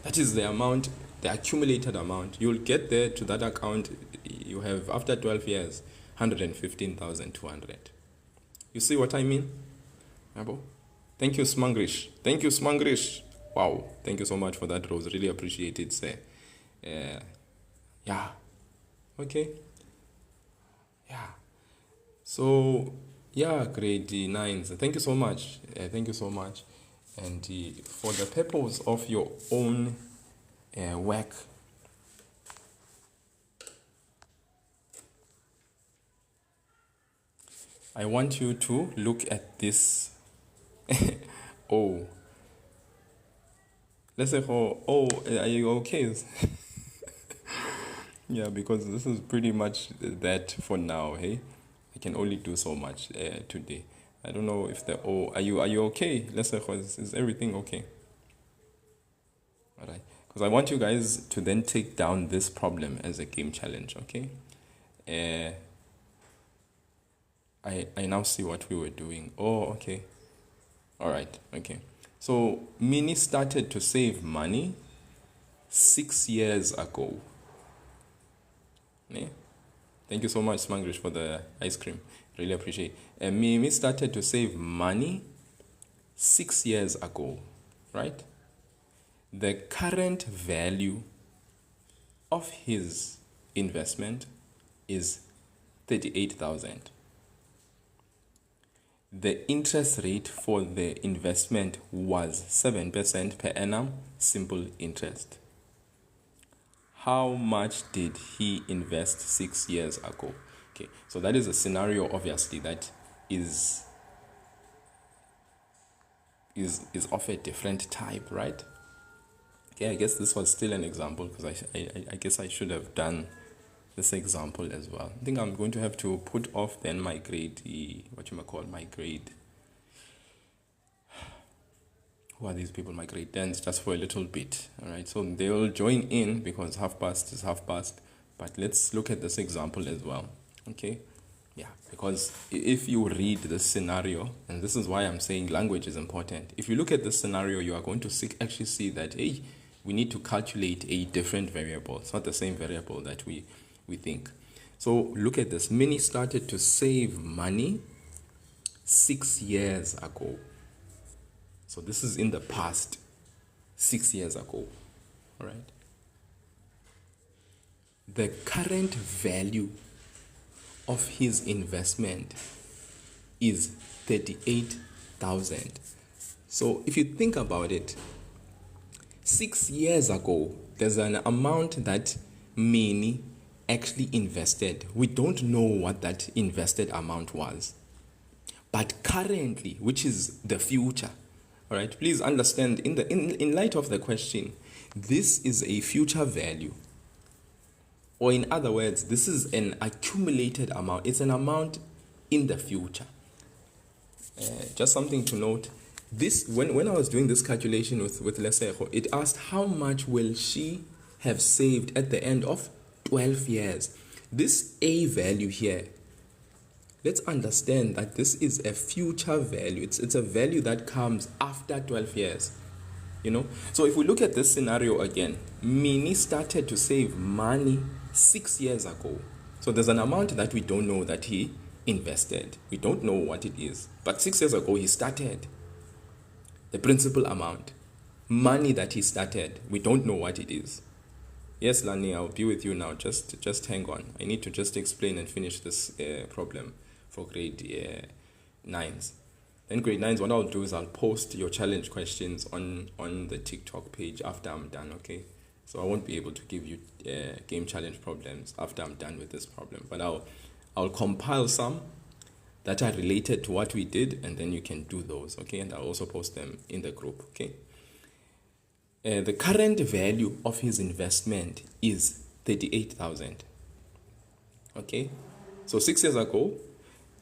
That is the amount, the accumulated amount. You'll get there to that account. You have, after 12 years, 115,200. You see what I mean? Thank you, Smangrish. Thank you, Smangrish. Wow. Thank you so much for that, Rose. Really appreciate it, sir. Yeah. Okay. Yeah. So, yeah, grade 9s. Thank you so much. Thank you so much. And for the purpose of your own work, I want you to look at this. Oh. Let's say, are you okay? Yeah, because this is pretty much that for now, hey? I can only do so much today. I don't know if are you okay? Let's say, is everything okay? All right. Because I want you guys to then take down this problem as a game challenge, okay? I now see what we were doing. Oh, okay. All right. Okay. So Minnie started to save money 6 years ago. Yeah. Thank you so much, Smangrish, for the ice cream. Really appreciate it. Mimi started to save money 6 years ago, right? The current value of his investment is 38,000. The interest rate for the investment was 7% per annum, simple interest. How much did he invest 6 years ago? Okay, so that is a scenario, obviously, that is of a different type, right? Okay, I guess this was still an example because I guess I should have done this example as well. I think I'm going to have to put off then my grade, my grade. Who are these people? My grade 10s, just for a little bit. All right, so they'll join in because half past is half past. But let's look at this example as well. Okay, yeah, because if you read this scenario, and this is why I'm saying language is important. If you look at this scenario, you are going to actually see that, hey, we need to calculate a different variable. It's not the same variable that we think. So look at this. Minnie started to save money 6 years ago. So this is in the past, 6 years ago. All right. The current value of his investment is 38,000. So if you think about it, 6 years ago, there's an amount that Minnie actually invested. We don't know what that invested amount was. But currently, which is the future, all right, please understand, in light of the question, this is a future value. Or in other words, this is an accumulated amount. It's an amount in the future. Just something to note. This, when I was doing this calculation with Lesego, it asked how much will she have saved at the end of 12 years. This A value here, let's understand that this is a future value. It's a value that comes after 12 years. You know, so if we look at this scenario again, Minnie started to save money 6 years ago. So there's an amount that we don't know that he invested. We don't know what it is. But 6 years ago, he started. The principal amount, money that he started, we don't know what it is. Yes, Lani, I'll be with you now. Just hang on. I need to just explain and finish this problem for grade 9s. Then grade 9s, what I'll do is I'll post your challenge questions on the TikTok page after I'm done, okay? So I won't be able to give you game challenge problems after I'm done with this problem. But I'll compile some that are related to what we did, and then you can do those, okay? And I'll also post them in the group, okay? The current value of his investment is 38,000. Okay? So 6 years ago,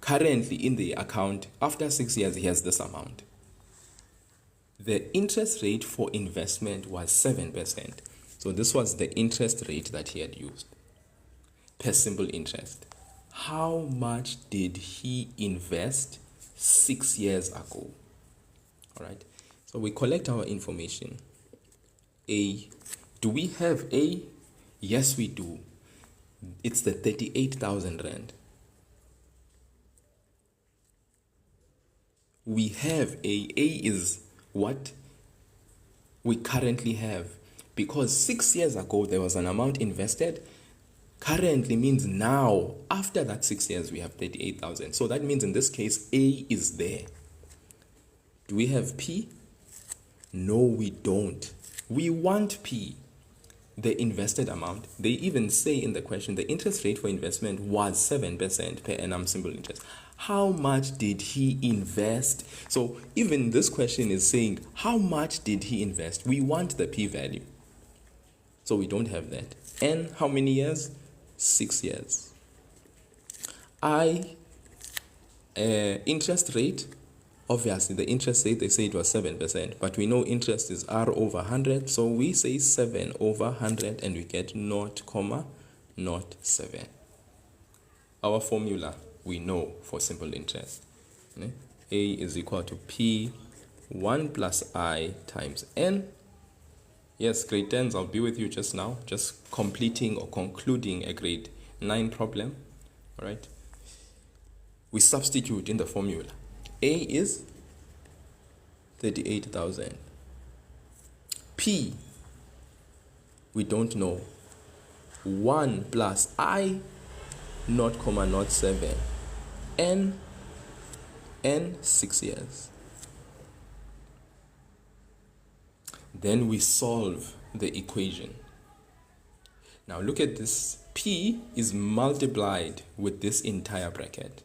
currently in the account, after 6 years, he has this amount. The interest rate for investment was 7%. So this was the interest rate that he had used per simple interest. How much did he invest 6 years ago? All right. So we collect our information. A. Do we have A? Yes, we do. It's the 38,000 rand. We have A. A is what we currently have. Because 6 years ago, there was an amount invested. Currently means now, after that 6 years, we have 38,000. So that means in this case, A is there. Do we have P? No, we don't. We want P, the invested amount. They even say in the question, the interest rate for investment was 7% per annum simple interest. How much did he invest? So even this question is saying, how much did he invest? We want the P value. So we don't have that. N, how many years? 6 years. I, interest rate. Obviously, the interest rate, they say it was 7%, but we know interest is R over 100, so we say 7 over 100, and we get 0.07. our formula we know for simple interest. A is equal to P 1 plus I times N. Yes, grade 10s, I'll be with you just now, just completing or concluding a grade 9 problem. All right. We substitute in the formula. A is 38,000. P, we don't know. 1 plus I, 0.07. N, 6 years. Then we solve the equation. Now look at this. P is multiplied with this entire bracket.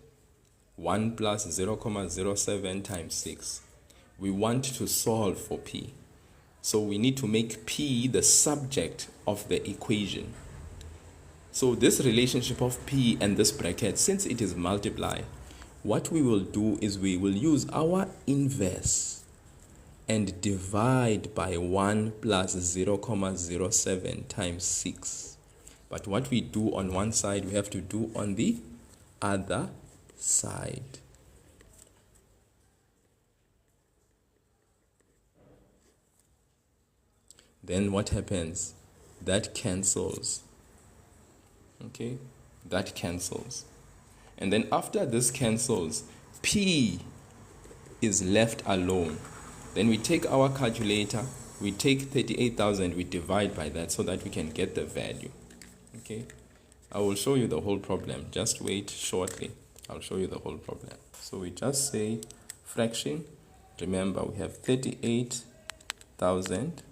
1 plus 0.07 times 6. We want to solve for P. So we need to make P the subject of the equation. So this relationship of P and this bracket, since it is multiply, what we will do is we will use our inverse and divide by 1 plus 0.07 times 6. But what we do on one side, we have to do on the other side. Then what happens? That cancels. Okay, that cancels. And then after this cancels, P is left alone. Then we take our calculator, we take 38,000, we divide by that so that we can get the value. Okay, I will show you the whole problem. Just wait shortly. I'll show you the whole problem. So we just say fraction. Remember, we have 38,000.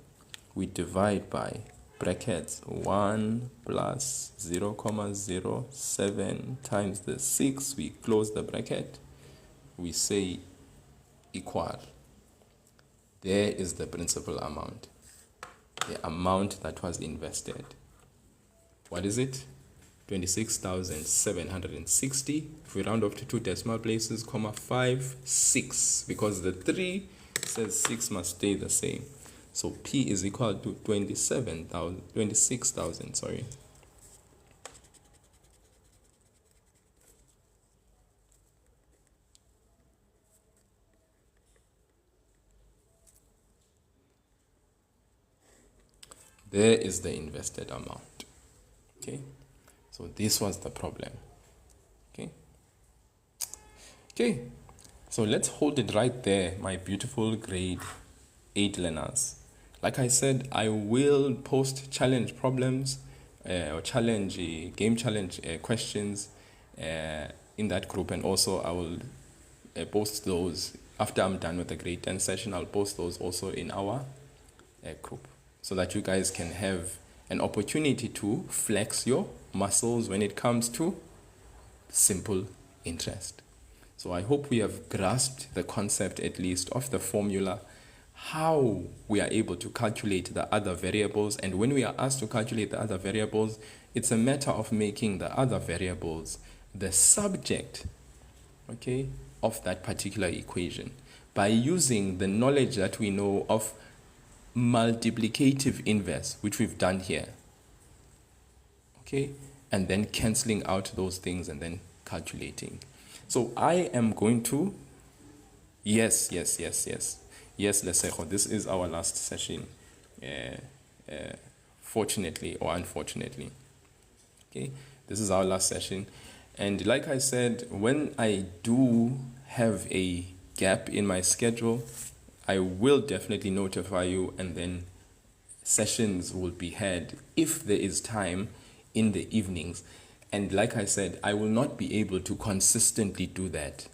We divide by brackets 1 plus 0.07 times the 6. We close the bracket. We say equal. There is the principal amount. The amount that was invested. What is it? 26,760. If we round off to 2 decimal places, 56, because the 3 says 6 must stay the same. So P is equal to 26,000, sorry. There is the invested amount. Okay. So this was the problem. Okay. So let's hold it right there, my beautiful grade 8 learners. Like I said, I will post challenge problems or game challenge questions in that group, and also I will post those after I'm done with the grade 10 session. I'll post those also in our group so that you guys can have an opportunity to flex your muscles when it comes to simple interest. So I hope we have grasped the concept at least of the formula, how we are able to calculate the other variables. And when we are asked to calculate the other variables, it's a matter of making the other variables the subject, okay, of that particular equation by using the knowledge that we know of multiplicative inverse, which we've done here. Okay, and then cancelling out those things and then calculating. So I am going to, yes, Lesejo, this is our last session, fortunately or unfortunately. Okay, this is our last session. And like I said, when I do have a gap in my schedule, I will definitely notify you, and then sessions will be had if there is time in the evenings. And like I said, I will not be able to consistently do that.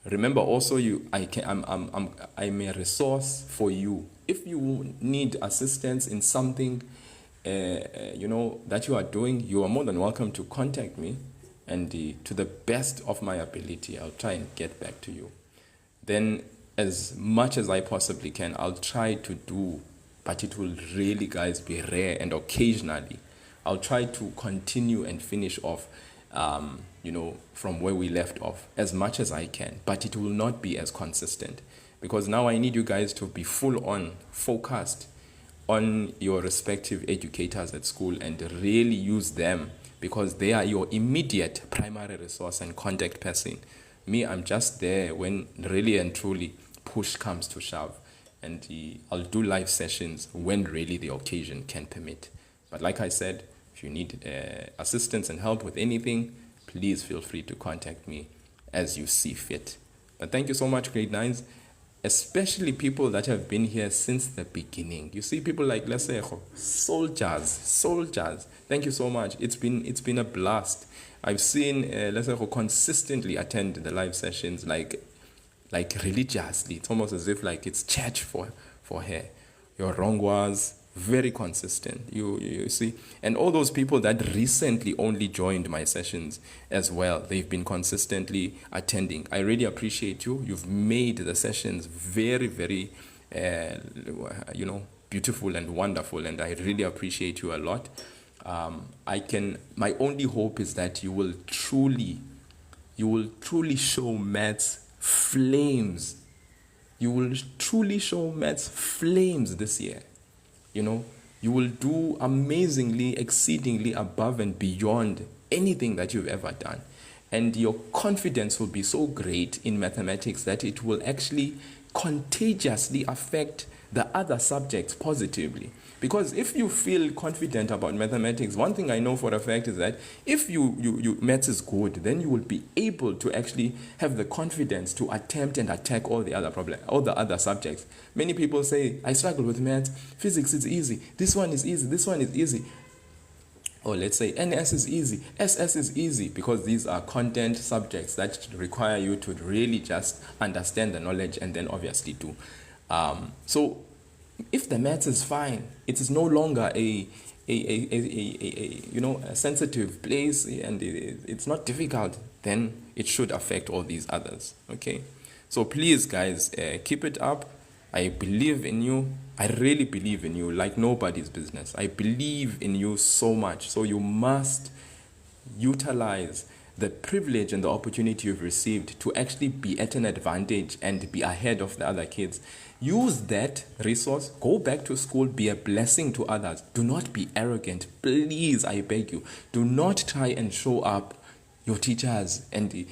Remember also, I'm a resource for you. If you need assistance in something that you are doing, you are more than welcome to contact me, and to the best of my ability, I'll try and get back to you. Then as much as I possibly can, I'll try to do, but it will really, guys, be rare, and occasionally I'll try to continue and finish off from where we left off as much as I can, but it will not be as consistent, because now I need you guys to be full on focused on your respective educators at school and really use them because they are your immediate primary resource and contact person. Me, I'm just there when really and truly push comes to shove. And I'll do live sessions when really the occasion can permit. But like I said, if you need assistance and help with anything, please feel free to contact me as you see fit. But thank you so much, grade 9s, especially people that have been here since the beginning. You see people like Lesego, soldiers. Thank you so much. It's been a blast. I've seen Lesego consistently attend the live sessions like religiously. It's almost as if like it's church for her. Your wrong was very consistent. You see, and all those people that recently only joined my sessions as well, they've been consistently attending. I really appreciate you. You've made the sessions very, very beautiful and wonderful, and I really appreciate you a lot. My only hope is that you will truly show maths flames. You will truly show maths flames this year. You will do amazingly, exceedingly above and beyond anything that you've ever done. And your confidence will be so great in mathematics that it will actually contagiously affect the other subjects positively. Because if you feel confident about mathematics, one thing I know for a fact is that if you maths is good, then you will be able to actually have the confidence to attempt and attack all the other subjects. Many people say, I struggle with maths, physics is easy, this one is easy. Or let's say NS is easy, SS is easy, because these are content subjects that require you to really just understand the knowledge and then obviously do. So if the maths is fine, it is no longer a sensitive place and it's not difficult, then it should affect all these others. Okay, so please guys, keep it up. I believe in you. I really believe in you like nobody's business. I believe in you so much. So you must utilize the privilege and the opportunity you've received to actually be at an advantage and be ahead of the other kids. Use that resource. Go back to school. Be a blessing to others. Do not be arrogant. Please, I beg you. Do not try and show up your teachers and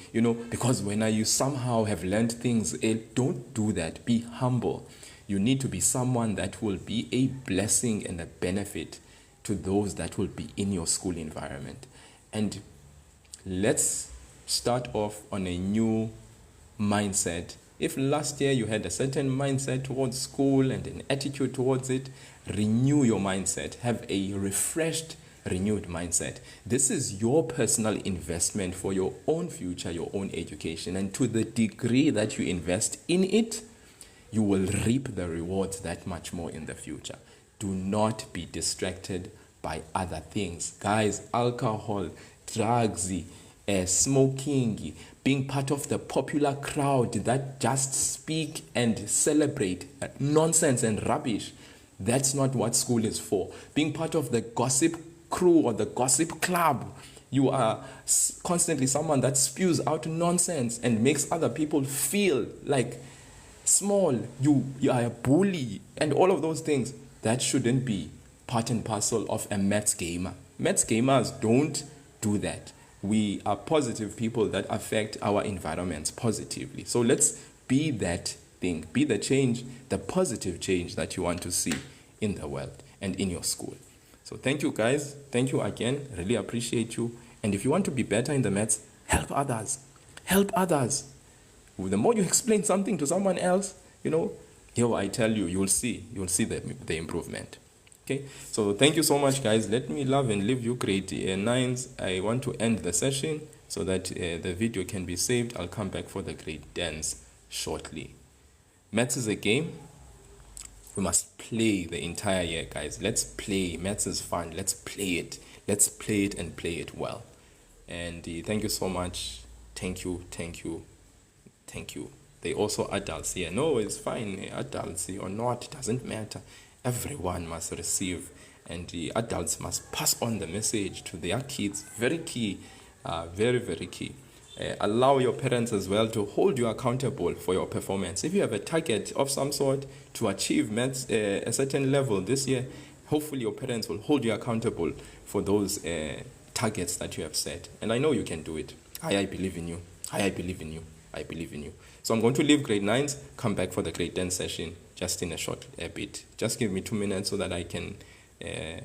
because when you somehow have learned things, don't do that. Be humble. You need to be someone that will be a blessing and a benefit to those that will be in your school environment. And let's start off on a new mindset. If last year you had a certain mindset towards school and an attitude towards it, renew your mindset. Have a refreshed, renewed mindset. This is your personal investment for your own future, your own education. And to the degree that you invest in it, you will reap the rewards that much more in the future. Do not be distracted by other things. Guys, alcohol, drugs, smoking, being part of the popular crowd that just speak and celebrate nonsense and rubbish. That's not what school is for. Being part of the gossip crew or the gossip club, you are constantly someone that spews out nonsense and makes other people feel like small. You are a bully and all of those things. That shouldn't be part and parcel of a maths gamer. Maths gamers don't do that. We are positive people that affect our environments positively. So let's be that thing. Be the change, the positive change that you want to see in the world and in your school. So thank you guys. Thank you again. Really appreciate you. And if you want to be better in the maths, help others. Help others. The more you explain something to someone else, here I tell you, you'll see the improvement. Okay, so thank you so much, guys. Let me love and leave you grade 9s. I want to end the session so that the video can be saved. I'll come back for the grade 10s shortly. Maths is a game. We must play the entire year, guys. Let's play. Maths is fun. Let's play it. Let's play it and play it well. And thank you so much. Thank you. They also adults here. No, it's fine. Adults or not, it doesn't matter. Everyone must receive, and the adults must pass on the message to their kids. Very key, very, very key. Allow your parents as well to hold you accountable for your performance. If you have a target of some sort to achieve maths a certain level this year, hopefully your parents will hold you accountable for those targets that you have set. And I know you can do it. I believe in you. I believe in you. I believe in you. So I'm going to leave grade 9s, come back for the grade 10 session just in a short bit. Just give me 2 minutes so that I can, yeah.